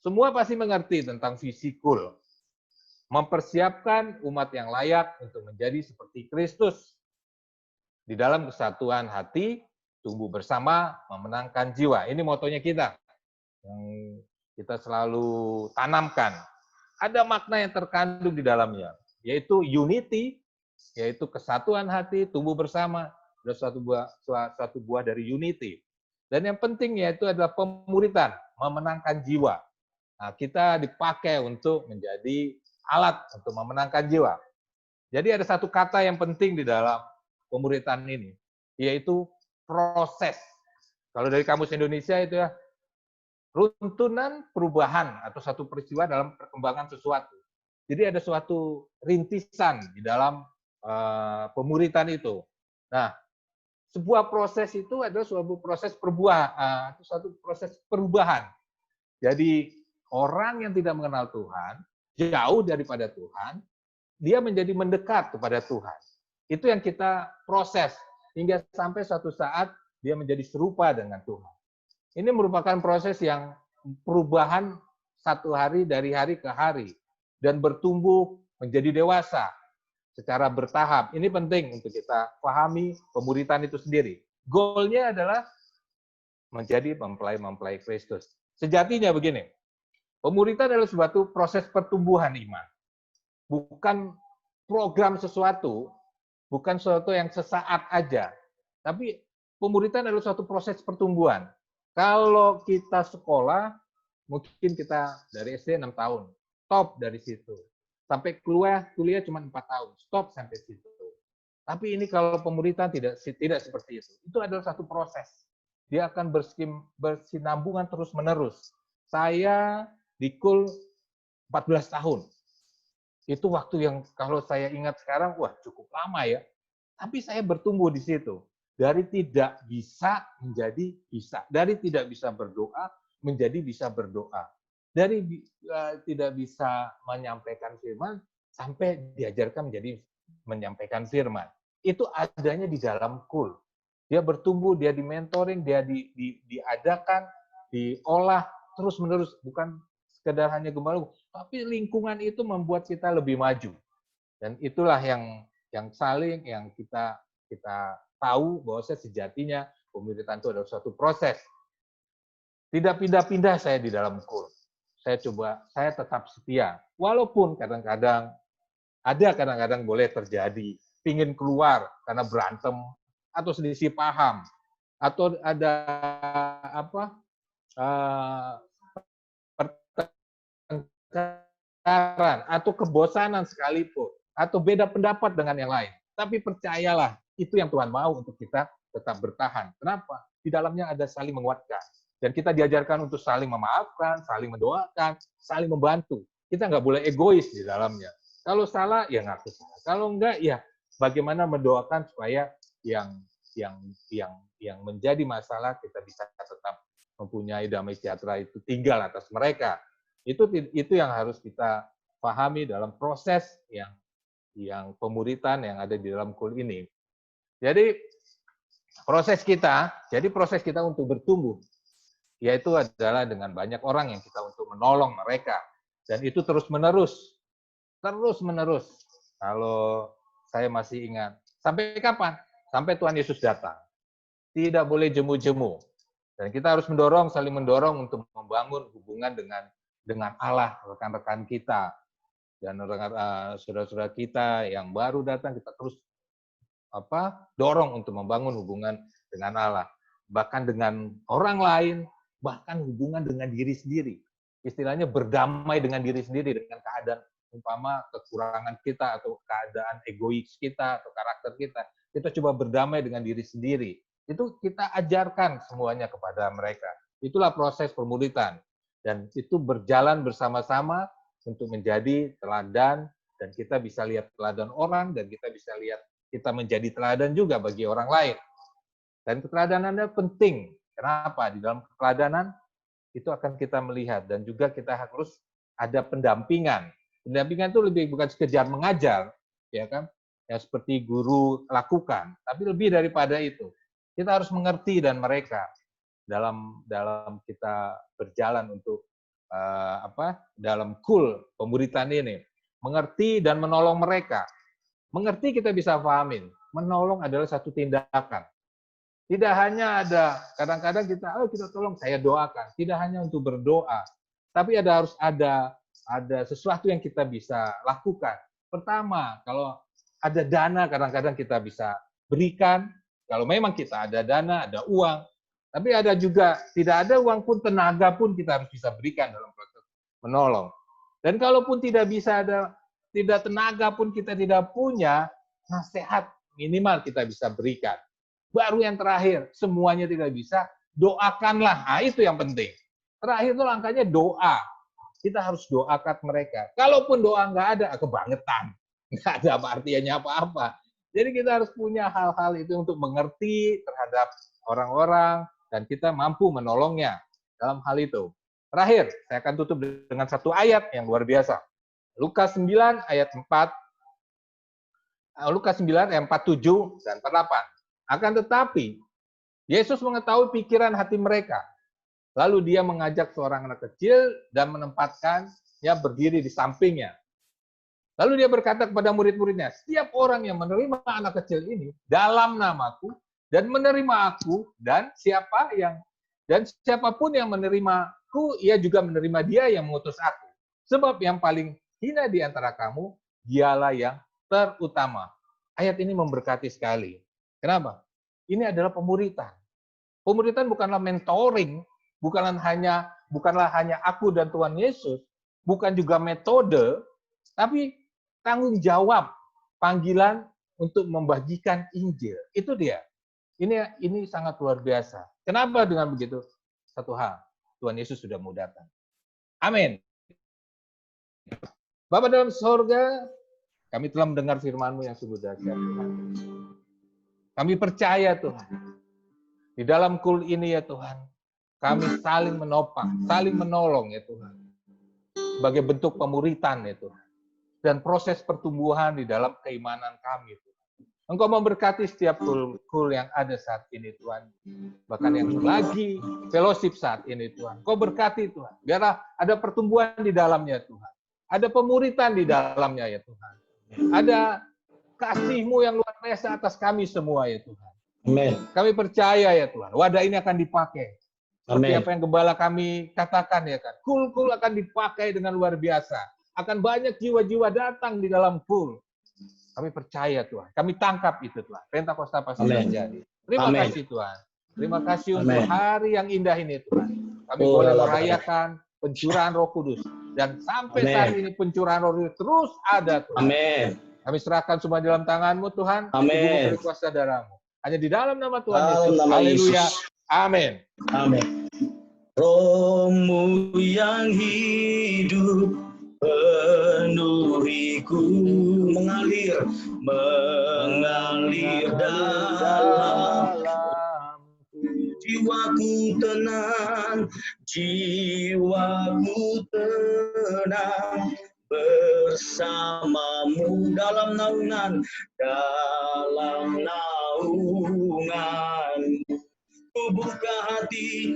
semua pasti mengerti tentang visi kul. Mempersiapkan umat yang layak untuk menjadi seperti Kristus. Di dalam kesatuan hati, tumbuh bersama, memenangkan jiwa. Ini motonya kita. Yang kita selalu tanamkan. Ada makna yang terkandung di dalamnya, yaitu unity, yaitu kesatuan hati, tumbuh bersama. Ada suatu buah dari unity. Dan yang penting yaitu adalah pemuritan, memenangkan jiwa. Nah, kita dipakai untuk menjadi alat untuk memenangkan jiwa. Jadi ada satu kata yang penting di dalam pemuritan ini, yaitu proses. Kalau dari Kamus Indonesia itu ya, runtunan perubahan atau satu peristiwa dalam perkembangan sesuatu. Jadi ada suatu rintisan di dalam pemuritan itu. Nah, sebuah proses itu adalah suatu proses perubahan. Jadi orang yang tidak mengenal Tuhan, jauh daripada Tuhan, dia menjadi mendekat kepada Tuhan. Itu yang kita proses hingga sampai suatu saat dia menjadi serupa dengan Tuhan. Ini merupakan proses yang perubahan satu hari dari hari ke hari dan bertumbuh menjadi dewasa secara bertahap. Ini penting untuk kita pahami pemuritan itu sendiri. Goalnya adalah menjadi mempelai-mempelai Kristus. Sejatinya begini, pemuritan adalah suatu proses pertumbuhan iman. Bukan program sesuatu, bukan sesuatu yang sesaat aja. Tapi pemuritan adalah suatu proses pertumbuhan. Kalau kita sekolah, mungkin kita dari SD 6 tahun, top dari situ. Sampai kuliah cuma 4 tahun, stop sampai situ. Tapi ini kalau pemuritan tidak seperti itu. Itu adalah satu proses. Dia akan bersinambungan terus-menerus. Saya di kul 14 tahun. Itu waktu yang kalau saya ingat sekarang, wah cukup lama ya. Tapi saya bertumbuh di situ. Dari tidak bisa menjadi bisa. Dari tidak bisa berdoa menjadi bisa berdoa. Dari tidak bisa menyampaikan firman sampai diajarkan menjadi menyampaikan firman. Itu adanya di dalam kul. Dia bertumbuh, dia di-mentoring, dia diadakan, diolah terus-menerus. Bukan sekedar hanya gembala, tapi lingkungan itu membuat kita lebih maju. Dan itulah yang kita tahu bahwa sejatinya pemuritan itu adalah suatu proses. Tidak pindah-pindah saya di dalam kul. Saya tetap setia. Walaupun kadang-kadang boleh terjadi pingin keluar karena berantem atau selisih paham atau ada pertengkaran atau kebosanan sekalipun, atau beda pendapat dengan yang lain. Tapi percayalah, itu yang Tuhan mau untuk kita tetap bertahan. Kenapa? Di dalamnya ada saling menguatkan. Dan kita diajarkan untuk saling memaafkan, saling mendoakan, saling membantu. Kita nggak boleh egois di dalamnya. Kalau salah, ya ngaku salah. Kalau enggak, ya bagaimana mendoakan supaya yang menjadi masalah kita bisa tetap mempunyai damai sejahtera itu tinggal atas mereka. Itu yang harus kita pahami dalam proses yang pemuritan yang ada di dalam KUL ini. Jadi proses kita untuk bertumbuh, yaitu adalah dengan banyak orang yang kita untuk menolong mereka. Dan itu terus-menerus. Kalau saya masih ingat. Sampai kapan? Sampai Tuhan Yesus datang. Tidak boleh jemu-jemu. Dan kita harus saling mendorong untuk membangun hubungan dengan Allah, rekan-rekan kita. Dan saudara-saudara kita yang baru datang, kita terus dorong untuk membangun hubungan dengan Allah. Bahkan dengan orang lain, bahkan hubungan dengan diri sendiri. Istilahnya berdamai dengan diri sendiri, dengan keadaan umpama kekurangan kita atau keadaan egois kita atau karakter kita. Kita coba berdamai dengan diri sendiri. Itu kita ajarkan semuanya kepada mereka. Itulah proses pemuritan. Dan itu berjalan bersama-sama untuk menjadi teladan, dan kita bisa lihat teladan orang, dan kita bisa lihat kita menjadi teladan juga bagi orang lain. Dan keteladanannya penting. Kenapa? Di dalam keteladanan itu akan kita melihat, dan juga kita harus ada pendampingan. Pendampingan itu lebih bukan sekedar mengajar, ya kan? Ya seperti guru lakukan, tapi lebih daripada itu. Kita harus mengerti dan mereka dalam kita berjalan untuk dalam KUL pemuritan ini, mengerti dan menolong mereka. Mengerti kita bisa pahamin, menolong adalah satu tindakan. Tidak hanya ada, kadang-kadang kita tolong, saya doakan. Tidak hanya untuk berdoa, tapi harus ada sesuatu yang kita bisa lakukan. Pertama, kalau ada dana, kadang-kadang kita bisa berikan. Kalau memang kita ada dana, ada uang. Tapi ada juga, tidak ada uang pun, tenaga pun kita harus bisa berikan dalam proses menolong. Dan kalaupun tidak bisa tidak tenaga pun kita tidak punya, nasihat minimal kita bisa berikan. Baru yang terakhir, semuanya tidak bisa, doakanlah. Nah, itu yang penting. Terakhir itu langkahnya doa. Kita harus doakan mereka. Kalaupun doa nggak ada, kebangetan. Nggak ada artinya apa-apa. Jadi kita harus punya hal-hal itu untuk mengerti terhadap orang-orang, dan kita mampu menolongnya dalam hal itu. Terakhir, saya akan tutup dengan satu ayat yang luar biasa. Lukas 9 ayat 4, Lukas 9 ayat 47 dan 48. Akan tetapi, Yesus mengetahui pikiran hati mereka. Lalu dia mengajak seorang anak kecil dan menempatkannya berdiri di sampingnya. Lalu dia berkata kepada murid-muridnya, setiap orang yang menerima anak kecil ini dalam namaku dan menerima aku, dan siapapun yang menerimaku, ia juga menerima dia yang mengutus aku. Sebab yang paling hina di antara kamu, dialah yang terutama. Ayat ini memberkati sekali. Kenapa? Ini adalah pemuritan. Pemuritan bukanlah mentoring, bukanlah hanya aku dan Tuhan Yesus, bukan juga metode, tapi tanggung jawab, panggilan untuk membagikan Injil. Itu dia. Ini sangat luar biasa. Kenapa dengan begitu? Satu hal, Tuhan Yesus sudah mau datang. Amin. Bapa dalam sorga, kami telah mendengar firman-Mu yang sungguh dahsyat, Tuhan. Kami percaya, Tuhan, di dalam KUL ini, ya Tuhan, kami saling menopang, saling menolong, ya Tuhan, sebagai bentuk pemuritan, ya Tuhan, dan proses pertumbuhan di dalam keimanan kami, Tuhan. Engkau memberkati setiap KUL yang ada saat ini, Tuhan, bahkan yang lagi fellowship saat ini, Tuhan. Engkau berkati, Tuhan, biarlah ada pertumbuhan di dalamnya, Tuhan, ada pemuritan di dalamnya, ya Tuhan, ada kasih-Mu yang luar biasa atas kami semua, ya Tuhan. Amin. Kami percaya, ya Tuhan, wadah ini akan dipakai. Seperti Amin. apa yang gembala kami katakan, ya kan. KUL akan dipakai dengan luar biasa. Akan banyak jiwa-jiwa datang di dalam KUL. Kami percaya, Tuhan. Kami tangkap itu, Tuhan. Pentakosta pasti terjadi. Terima kasih, Tuhan. Terima kasih untuk hari yang indah ini, Tuhan. Kami boleh merayakan pencurahan Roh Kudus. Dan sampai saat ini pencurahan Roh Kudus terus ada. Amin. Kami serahkan semua dalam tangan-Mu Tuhan. Amin. Dari kuasa darah-Mu. Hanya di dalam nama Tuhan Yesus. Dalam nama Haleluya. Yesus. Amin. Amin. Roh-Mu yang hidup penuhiku, mengalir dalam jiwaku tenang, bersamamu dalam naungan, ku buka hati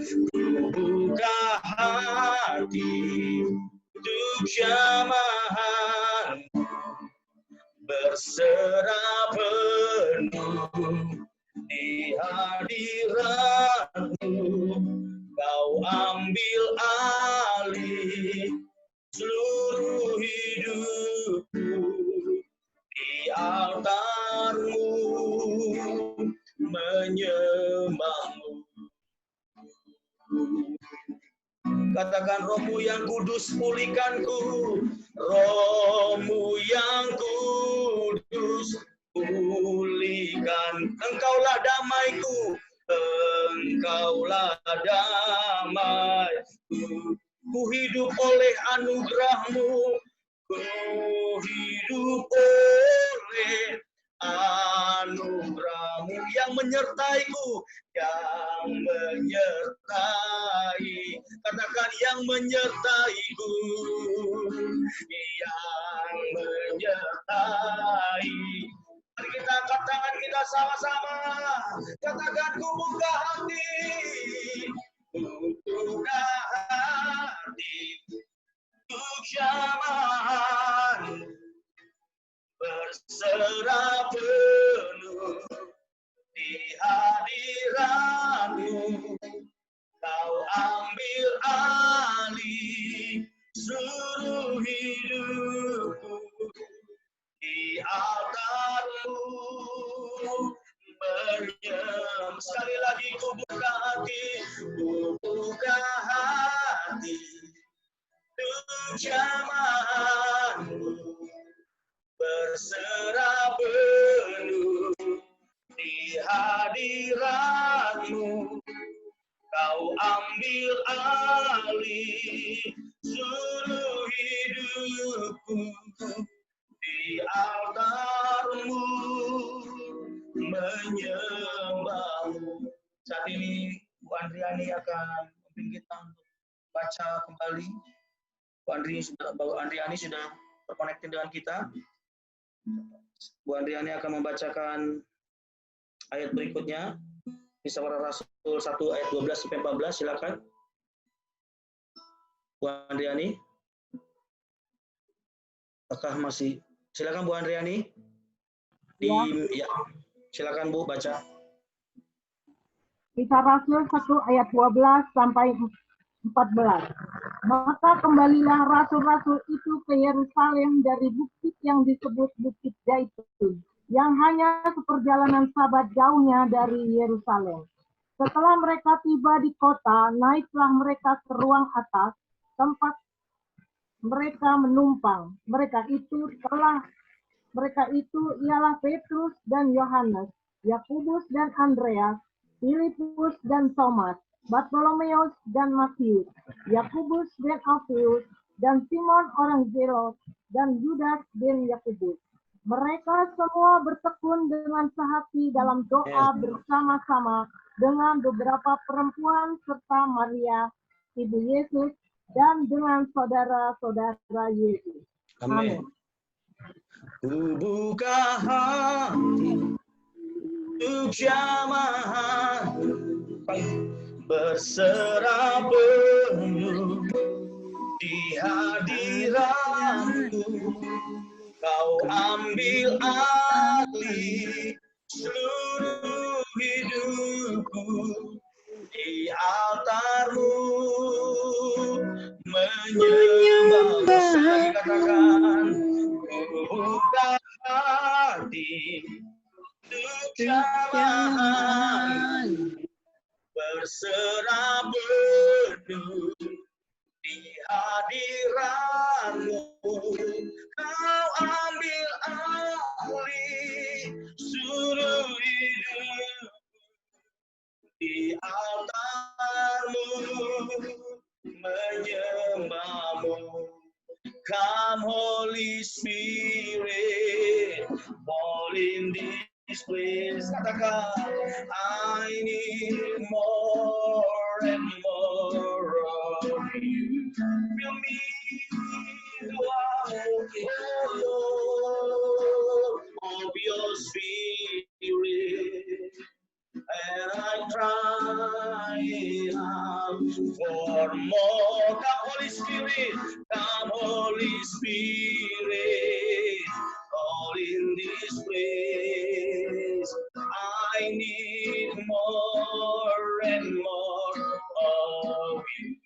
untuk jamahan, berserah penuh di hadirat-Mu. Kau ambil alih seluruh hidupku, di altar-Mu menyembah-Mu. Katakan, Roh-Mu yang kudus pulihkanku, Roh-Mu yang kudus pulihkan. Engkaulah damaiku, Engkaulah damaiku. Ku hidup oleh anugerah-Mu, ku hidup oleh anugerah-Mu yang menyertaiku, yang menyertai. Katakan, yang menyertaiku, yang menyertai. Mari kita angkat tangan kita sama-sama. Katakan, ku buka hati, buka hati untuk jamahan, berserah penuh di hadirat-Mu. Kau ambil alih seluruh hidupku, di altar-Mu menyembah. Sekali lagi, ku buka hati untuk jamahan-Mu, berserah penuh di hadirat-Mu. Kau ambil alih seluruh hidupku, di altar-Mu menyembah-Mu. Saat ini Bu Andriani akan memimpin kita untuk baca kembali. Bu Andriani sudah terkoneksi dengan kita. Bu Andriani akan membacakan ayat berikutnya. Kisah Para Rasul 1 ayat 12 sampai 14, silakan. Bu Andriani. Apakah masih? Silakan Bu Andriani. Ya, silakan Bu baca. Kisah Rasul 1 ayat 12 sampai 14. Maka kembalilah rasul-rasul itu ke Yerusalem dari bukit yang disebut Bukit Zaitun, yang hanya seperjalanan sabat jauhnya dari Yerusalem. Setelah mereka tiba di kota, naiklah mereka ke ruang atas, tempat mereka menumpang. Mereka itu ialah Petrus dan Yohanes, Yakobus dan Andreas, Filipus dan Thomas, Bartolomeus dan Matius, Yakobus dan Alfeus, dan Simon orang Zelot, dan Yudas bin Yakobus. Mereka semua bertekun dengan sehati dalam doa bersama-sama dengan beberapa perempuan serta Maria, ibu Yesus, dan dengan saudara-saudara Yesus. Amin. Ku buka hati untuk jamahan, berserah penuh di hadirat-Mu. Kau ambil alih seluruh hidupku, di altar-Mu menyembah. Sekali katakan, ku buka hati untuk jamahan, berserah penuh penuh di hadirat-Mu. Kau ambil alih seluruh hidup di altar-Mu, menyembah-Mu. Come Holy Spirit, fall in this place. Katakan, I need more and more of you. Fill me, Lord, of your Spirit. And I cry out for more. Come, Holy Spirit. Come, Holy Spirit. All in this place. I need more and more of you.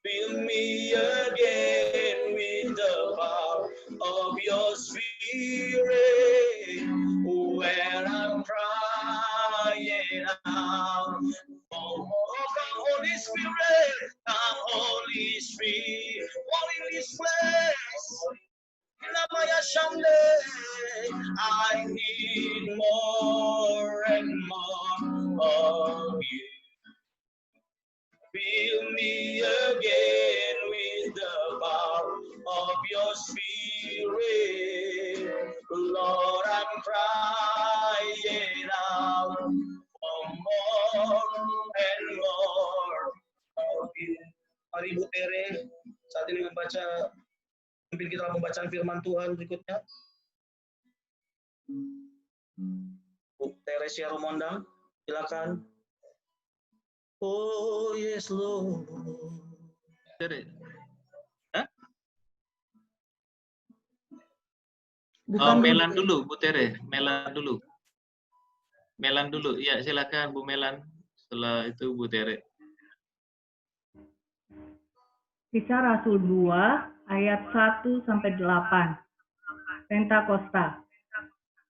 Fill me again with the power of your Spirit. When I'm crying out, oh, come Holy Spirit, come Holy Spirit, fall in this place. I need more and more of you. Fill me again with the power of your Spirit. Lord, I'm crying out for more and more of you. Mari Bu Tere, saat ini mungkin kita membaca firman Tuhan berikutnya. Bu Teresia Romondang, silakan. Oh yes Lord. Hah? Bukan Melan dulu, Bu Tere. Melan dulu. Melan dulu. Ya, silakan Bu Melan. Setelah itu Bu Tere. Kisah Rasul 2 ayat 1-8. Pentakosta.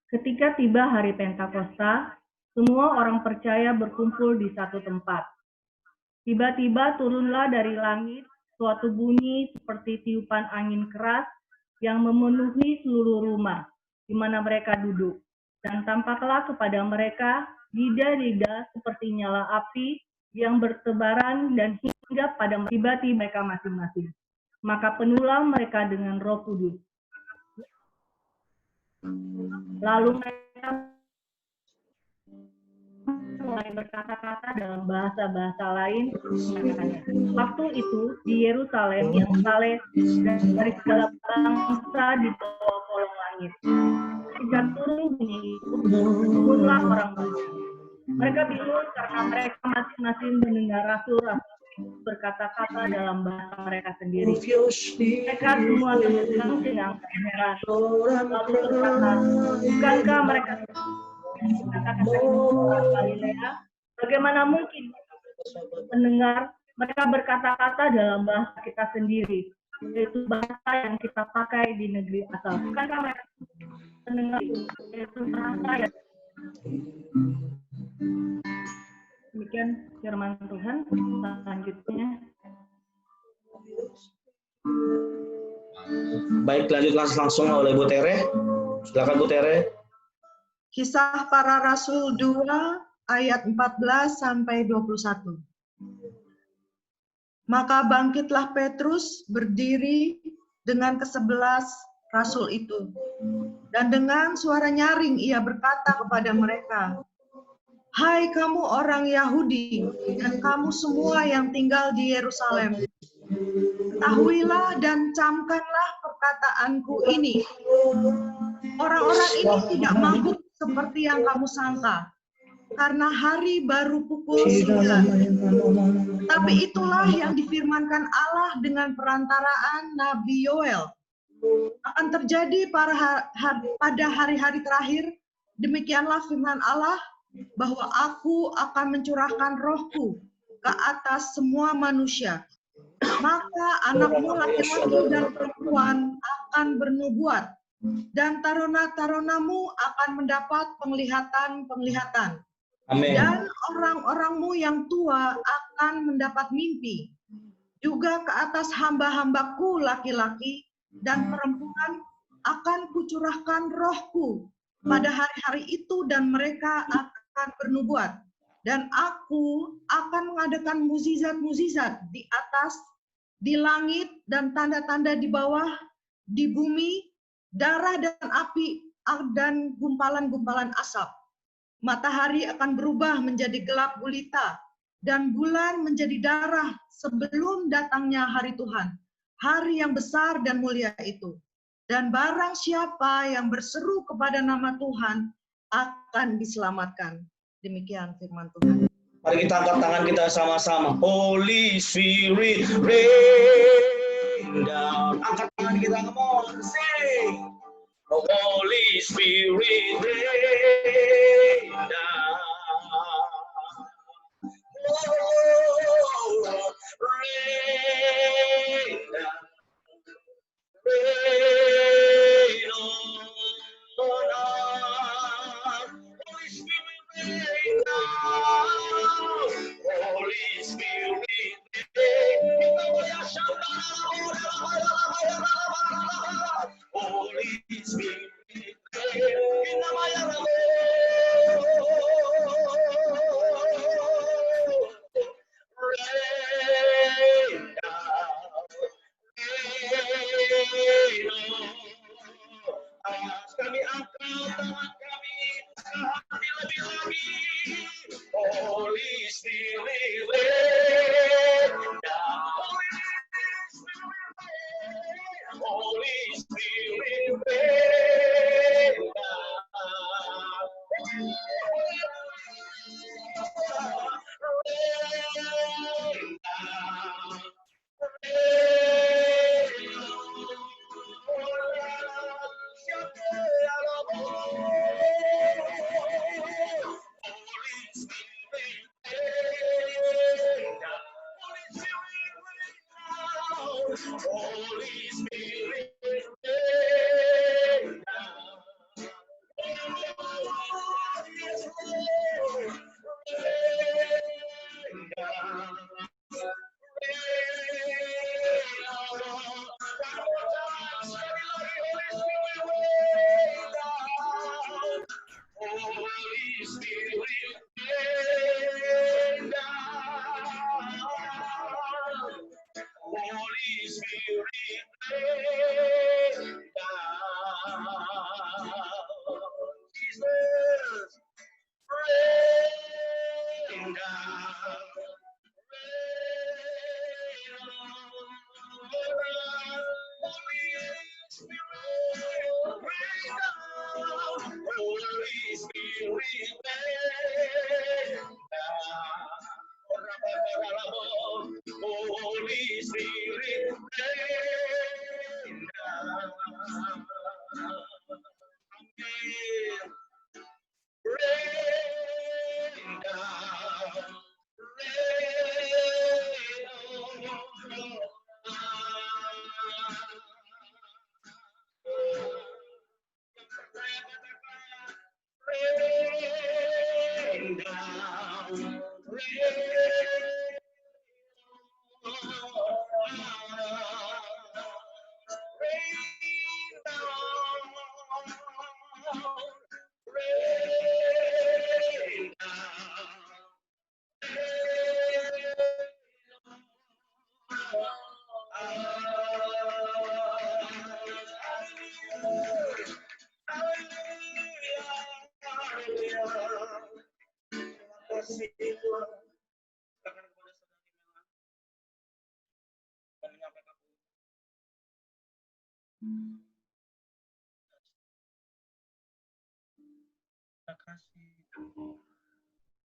Ketika tiba hari Pentakosta, semua orang percaya berkumpul di satu tempat. Tiba-tiba turunlah dari langit suatu bunyi seperti tiupan angin keras yang memenuhi seluruh rumah di mana mereka duduk. Dan tampaklah kepada mereka lidah-lidah seperti nyala api yang bertebaran dan hingga pada tiba-tiba mereka masing-masing. Maka penuhlah mereka dengan Roh Kudus. Lalu mereka mulai berkata-kata dalam bahasa-bahasa lain. Waktu itu di Yerusalem yang saleh dari segala bangsa di bawah kolong langit. Sejak turun bunyi itu, turunlah orang banyak. Mereka bingung karena mereka masing-masing mendengar rasul-rasul berkata-kata dalam bahasa mereka sendiri. Mereka semua tercengang-cengang heran. Lalu berkata, bukankah mereka kata-kata orang Galilea? Bagaimana mungkin mendengar mereka berkata-kata dalam bahasa kita sendiri, yaitu bahasa yang kita pakai di negeri asal? Bukankah mereka mendengar yaitu bahasa yang... Demikian firman Tuhan. Selanjutnya. Baik, lanjutlah langsung oleh Bu Tere. Silakan Bu Tere. Kisah Para Rasul 2 ayat 14-21. Maka bangkitlah Petrus berdiri dengan ke-11 rasul itu. Dan dengan suara nyaring ia berkata kepada mereka, "Hai kamu orang Yahudi dan kamu semua yang tinggal di Yerusalem, ketahuilah dan camkanlah perkataanku ini. Orang-orang ini tidak mabuk seperti yang kamu sangka, karena hari baru pukul 9. Tapi itulah yang difirmankan Allah dengan perantaraan Nabi Yoel. Akan terjadi pada hari-hari terakhir, demikianlah firman Allah, bahwa aku akan mencurahkan rohku ke atas semua manusia. Maka anakmu laki-laki dan perempuan akan bernubuat, dan taruna-tarunamu akan mendapat penglihatan-penglihatan. Amin. Dan orang-orangmu yang tua akan mendapat mimpi. Juga ke atas hamba-hambaku laki-laki dan perempuan akan kucurahkan rohku pada hari-hari itu dan mereka akan bernubuat. Dan aku akan mengadakan mukjizat-mukjizat di atas, di langit, dan tanda-tanda di bawah, di bumi, darah dan api, dan gumpalan-gumpalan asap. Matahari akan berubah menjadi gelap gulita, dan bulan menjadi darah sebelum datangnya hari Tuhan, hari yang besar dan mulia itu. Dan barang siapa yang berseru kepada nama Tuhan akan diselamatkan. Demikian firman Tuhan. Mari kita angkat tangan kita sama-sama. Holy Spirit, rain down. Angkat tangan kita, come on, sing. Holy Spirit, rain down. Oh, rain down. Rain on us. Holy Spirit, rain down. Holy Spirit, Holy Spirit, rain down. Kami angkat tangan kami, hati lebih lagi. Holy Spirit, rain down. Holy Spirit, rain down. Rain down. Holy Spirit, rain down. Rain down. Holy Spirit, rain down. Holy Spirit, rain down. Jesus, rain down. Holy Spirit, Holy Spirit, rain down. Rain down. Rain down.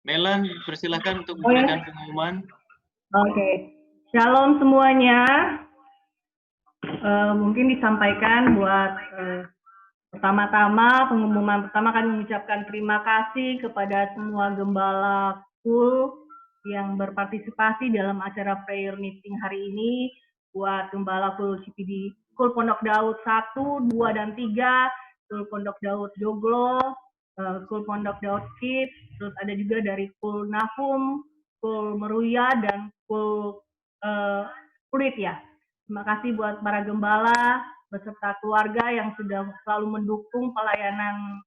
Melan, persilahkan untuk memberikan pengumuman. Oke. Shalom semuanya. Mungkin disampaikan buat pertama-tama, pengumuman pertama kami mengucapkan terima kasih kepada semua gembala KUL yang berpartisipasi dalam acara prayer meeting hari ini. Buat gembala KUL CPD, KUL Pondok Daud 1, 2, dan 3, KUL Pondok Daud Joglo, KUL Pondok Daud Kids, terus ada juga dari KUL Nahum, Kul Meruya dan Kul Kulit ya. Terima kasih buat para gembala beserta keluarga yang sudah selalu mendukung pelayanan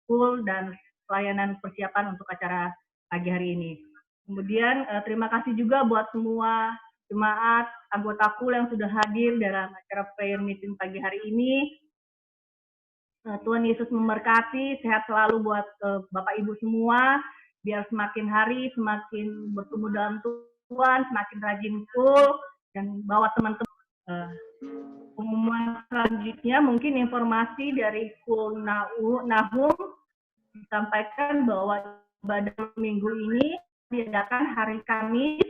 Kul dan pelayanan persiapan untuk acara pagi hari ini. Kemudian terima kasih juga buat semua jemaat anggota Kul yang sudah hadir dalam acara prayer meeting pagi hari ini. Tuhan Yesus memberkati, sehat selalu buat Bapak Ibu semua, biar semakin hari semakin bertumbuh dalam Tuhan, semakin rajin Kul, dan bawa teman-teman. Pengumuman selanjutnya mungkin informasi dari Kul Nahum disampaikan bahwa ibadah minggu ini diadakan hari Kamis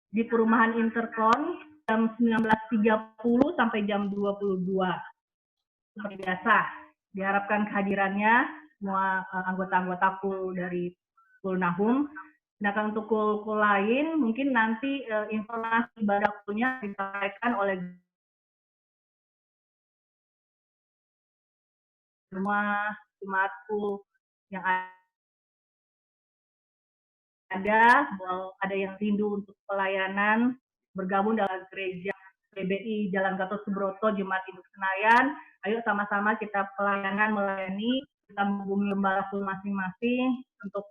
di Perumahan Interkon jam 19.30 sampai jam 22. Seperti biasa, diharapkan kehadirannya semua anggota-anggota Kul dari Kul Nahum. Sedangkan untuk kul lain, mungkin nanti informasi ibadah kulnya disampaikan oleh semua jemaat Kul yang ada yang rindu untuk pelayanan, bergabung dalam gereja PBI Jalan Gatot Subroto, Jemaat Induk Senayan. Ayo sama-sama kita melayani, kita menghubungi gembala Kul masing-masing untuk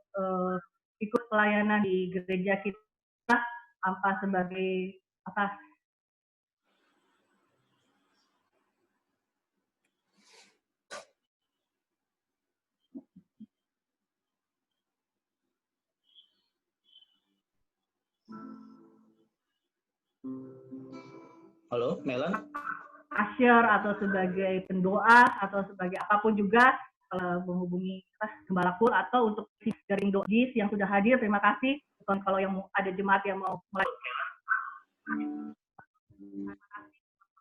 ikut pelayanan di gereja kita, apa sebagai apa. Halo, Melan? Asyar atau sebagai pendoa atau sebagai apapun juga menghubungi Gembala Kul atau untuk garing dojis yang sudah hadir. Terima kasih. Kalau yang ada jemaat yang mau mulai.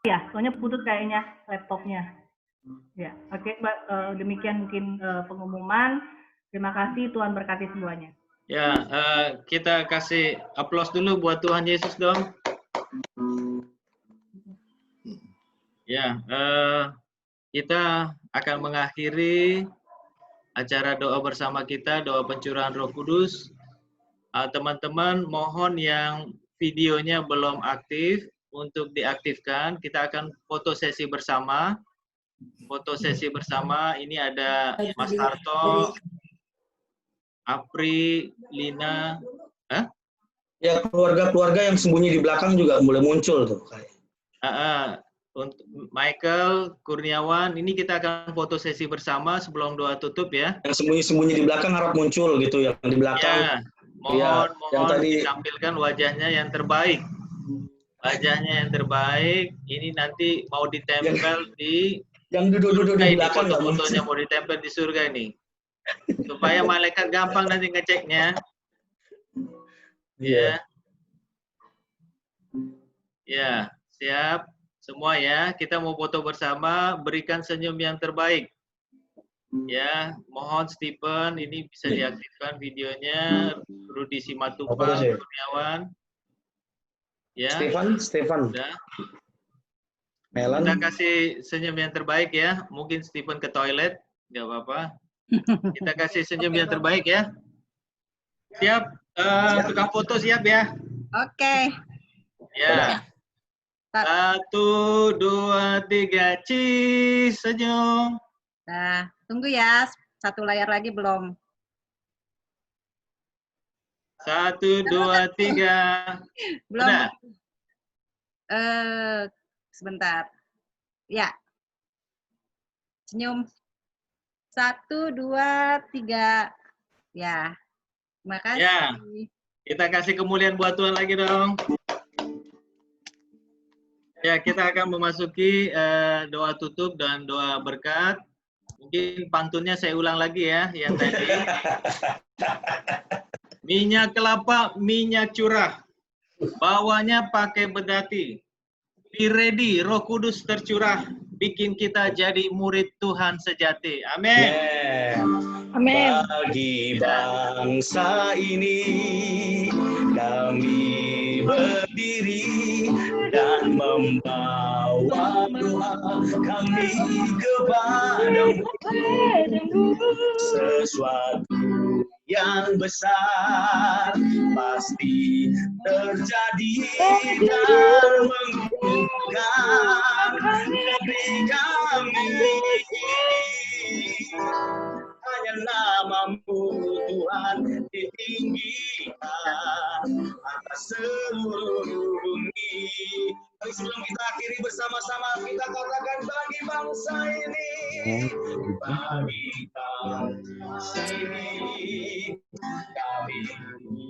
Ya, soalnya putus kayaknya laptopnya. Ya, oke, demikian mungkin pengumuman. Terima kasih, Tuhan berkati semuanya. Ya, kita kasih aplaus dulu buat Tuhan Yesus dong. Ya, kita akan mengakhiri acara doa bersama kita, doa pencurahan Roh Kudus. Teman-teman, mohon yang videonya belum aktif untuk diaktifkan. Kita akan foto sesi bersama. Foto sesi bersama ini ada Mas Harto, Apri, Lina, Ya, keluarga-keluarga yang sembunyi di belakang juga mulai muncul tuh. Untuk Michael Kurniawan, ini kita akan foto sesi bersama sebelum doa tutup ya. Yang sembunyi-sembunyi di belakang harap muncul gitu, yang di belakang. Ya, mohon yang tadi ditampilkan wajahnya yang terbaik. Wajahnya yang terbaik, ini nanti mau ditempel di yang duduk-duduk di belakang. Foto-fotonya mau ditempel di surga ini. Supaya malaikat gampang nanti ngeceknya. Iya. Ya, siap. Semua ya, kita mau foto bersama, berikan senyum yang terbaik. Ya, mohon Stephen, ini bisa diaktifkan videonya. Rudi Simatupang, Kurniawan. Ya. Stephen. Udah. Melan. Kita kasih senyum yang terbaik ya. Mungkin Stephen ke toilet, nggak apa-apa. Kita kasih senyum yang terbaik ya. Siap, tukang foto siap ya. Oke. Ya. 1, 2, 3, cheese, senyum. Nah, tunggu ya, satu layar lagi belum. 1, 2, 3. Belum. Udah. Sebentar. Ya. Senyum. 1, 2, 3. Ya. Terima kasih. Ya. Kita kasih kemuliaan buat Tuhan lagi dong. Ya, kita akan memasuki doa tutup dan doa berkat. Mungkin pantunnya saya ulang lagi ya, yang tadi. Minyak kelapa, minyak curah. Bawanya pakai bedati. Be ready, Roh Kudus tercurah. Bikin kita jadi murid Tuhan sejati. Amin. Amin. Bagi bangsa ini kami berdiri dan membawa doa kami kepadamu. Sesuatu yang besar pasti terjadi dan mengubahkan negeri kami. Hanya nama-Mu Tuhan ditinggikan atas seluruh bumi. Mari sebelum kita akhiri bersama-sama, kita katakan bagi bangsa ini, bagi bangsa ini, kami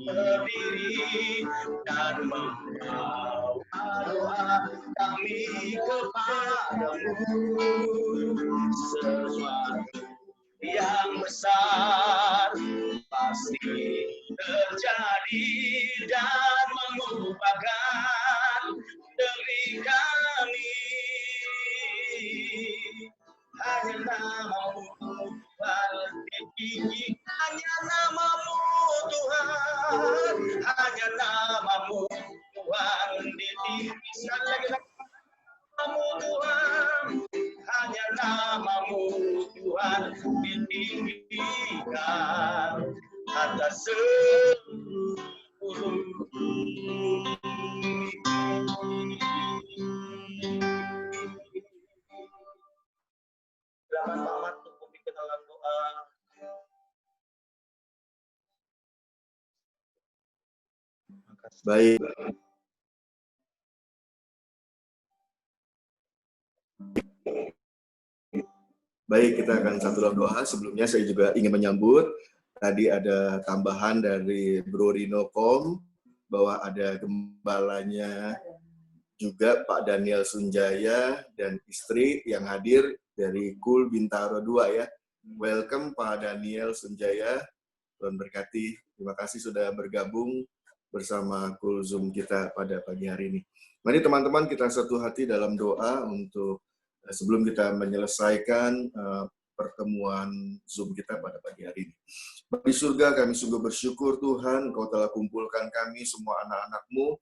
berdiri dan membawa doa kami kepadamu. Sesuatu yang besar pasti terjadi dan mengubahkan negeri kami. Hanya nama-Mu Tuhan ditinggi, hanya nama-Mu Tuhan, hanya nama-Mu Tuhan ditinggi. Sekali lagi nama-Mu Tuhan, hanya nama-Mu Tuhan ditinggikan atas seluruh bumi. Silakan Pak Ahmad untuk memimpin dalam doa. Baik. Baik, kita akan satu dalam doa. Sebelumnya saya juga ingin menyambut, tadi ada tambahan dari Bro Rino Kom, bahwa ada gembalanya juga Pak Daniel Sunjaya dan istri yang hadir dari KUL Bintaro 2 ya. Welcome Pak Daniel Sunjaya, Tuhan berkati. Terima kasih sudah bergabung bersama KUL Zoom kita pada pagi hari ini. Mari teman-teman kita satu hati dalam doa untuk sebelum kita menyelesaikan pertemuan Zoom kita pada pagi hari ini. Di surga kami sungguh bersyukur Tuhan, Engkau telah kumpulkan kami semua anak-anak-Mu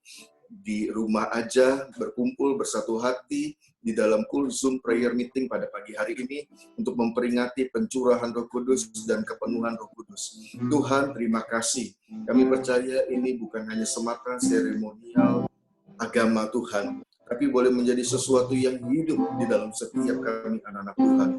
di rumah aja, berkumpul bersatu hati di dalam KUL Zoom Prayer Meeting pada pagi hari ini untuk memperingati pencurahan Roh Kudus dan kepenuhan Roh Kudus. Tuhan, terima kasih. Kami percaya ini bukan hanya semata seremonial agama Tuhan, tapi boleh menjadi sesuatu yang hidup di dalam setiap kami anak-anak Tuhan.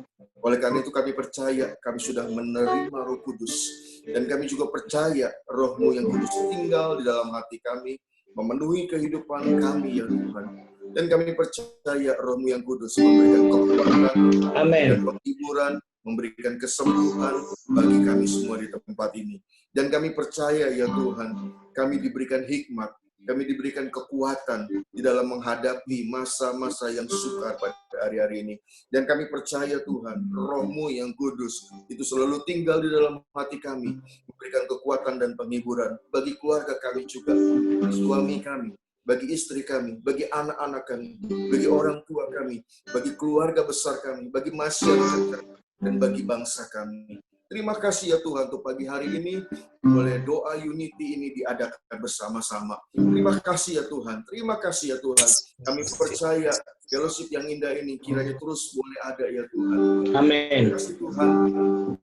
Oleh karena itu kami percaya kami sudah menerima Roh Kudus, dan kami juga percaya Roh-Mu yang kudus tinggal di dalam hati kami, memenuhi kehidupan kami ya Tuhan. Dan kami percaya Roh-Mu yang kudus memberikan kekuatan dan penghiburan, memberikan kesembuhan bagi kami semua di tempat ini. Dan kami percaya ya Tuhan, kami diberikan hikmat, kami diberikan kekuatan di dalam menghadapi masa-masa yang sukar pada hari-hari ini. Dan kami percaya Tuhan, Roh-Mu yang kudus itu selalu tinggal di dalam hati kami, memberikan kekuatan dan penghiburan bagi keluarga kami juga, bagi suami kami, bagi istri kami, bagi anak-anak kami, bagi orang tua kami, bagi keluarga besar kami, bagi masyarakat kami, dan bagi bangsa kami. Terima kasih ya Tuhan untuk pagi hari ini, boleh doa unity ini diadakan bersama-sama. Terima kasih ya Tuhan, terima kasih ya Tuhan. Kami percaya fellowship yang indah ini kiranya terus boleh ada ya Tuhan. Amin. Terima kasih Tuhan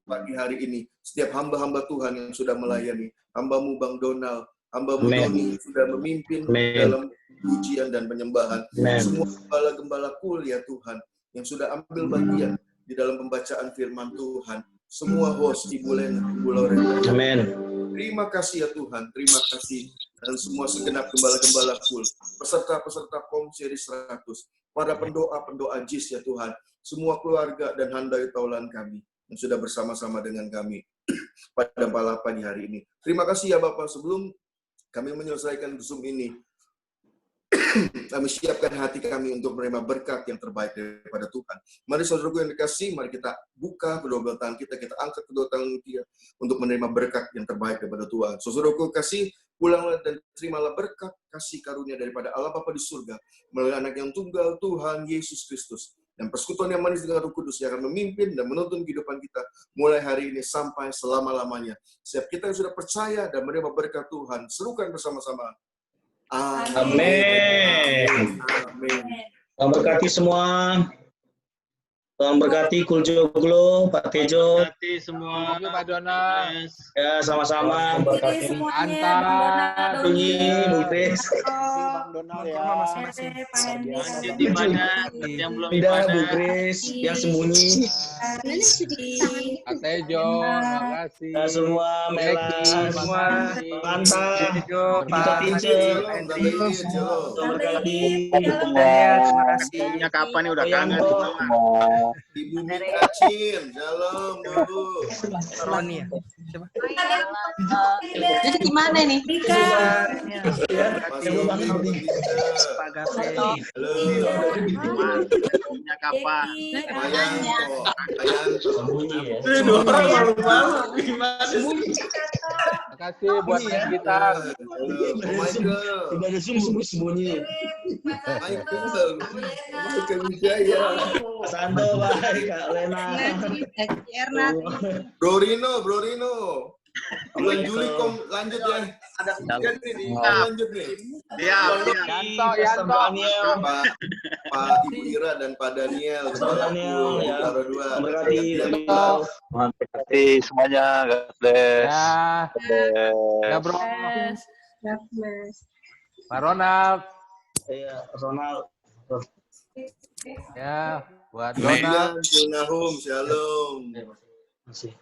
pagi hari ini. Setiap hamba-hamba Tuhan yang sudah melayani, hamba-Mu Bang Donald, hamba-Mu Doni sudah memimpin dalam pujian dan penyembahan. Semua gembala-gembala KUL ya Tuhan, yang sudah ambil bagian di dalam pembacaan firman Tuhan. Semua host di Pulau Renta. Amin. Terima kasih ya Tuhan, terima kasih. Dan semua segenap gembala-gembala KUL, peserta-peserta KOM seri 100, para pendoa-pendoa JIS ya Tuhan, semua keluarga dan handai taulan kami yang sudah bersama-sama dengan kami pada pagi hari ini. Terima kasih ya Bapak, sebelum kami menyelesaikan Zoom ini, kami siapkan hati kami untuk menerima berkat yang terbaik daripada Tuhan. Mari saudaraku yang dikasih, mari kita buka kedua belah tangan kita angkat kedua tangan kita untuk menerima berkat yang terbaik daripada Tuhan. Saudaraku kasih, pulanglah dan terimalah berkat kasih karunia daripada Allah Bapa di surga melalui anak yang tunggal Tuhan Yesus Kristus. Dan persekutuan yang manis dengan Roh Kudus yang akan memimpin dan menuntun kehidupan kita mulai hari ini sampai selama-lamanya. Setiap kita yang sudah percaya dan menerima berkat Tuhan, serukan bersama-sama. Amin. Amin. Tuhan berkati semua. Tuhan berkati Kuljoglo, Pak Tejo. Berkati semua. Pak Donald. Ya, sama-sama. Berkati semuanya. Bunyi, Bu Kris. Bang Donald ya. Lanjut ibadah yang belum Tidak, Bu ibadah. Kris, yang sembunyi. Pak Tejo, makasih. Ya, semua Mela, semua. mantap. Kita Tince, Tuhan berkati. Terima kasih. Ketemunya kapan nih, udah kangen. Ibu Mikacin, shalom Ibu. Roni ya. Siapa? Jadi gimana nih? Pak Gafe. Ketemunya kapan? Mayanto, Mayanto. Dua orang malu-malu. Gimana sih? Makasih buat main gitar. Michael, Ibadah sembunyi. Michael Wijaya. Santo, baik, Kak Lena. Bro Rino. Bulan Juli lanjut ya. Ada kegiatan nih, lanjut nih. Siap. Yanto. Pak Ibu Ira dan Pak Daniel. Pak Daniel, ya. Berkati dari Tuhan berkati semuanya. God bless. Ya bro. God bless. Pak Ronald. Iya, Ronald. Ya, buat Donald. Donald. Nahum, shalom. Masih.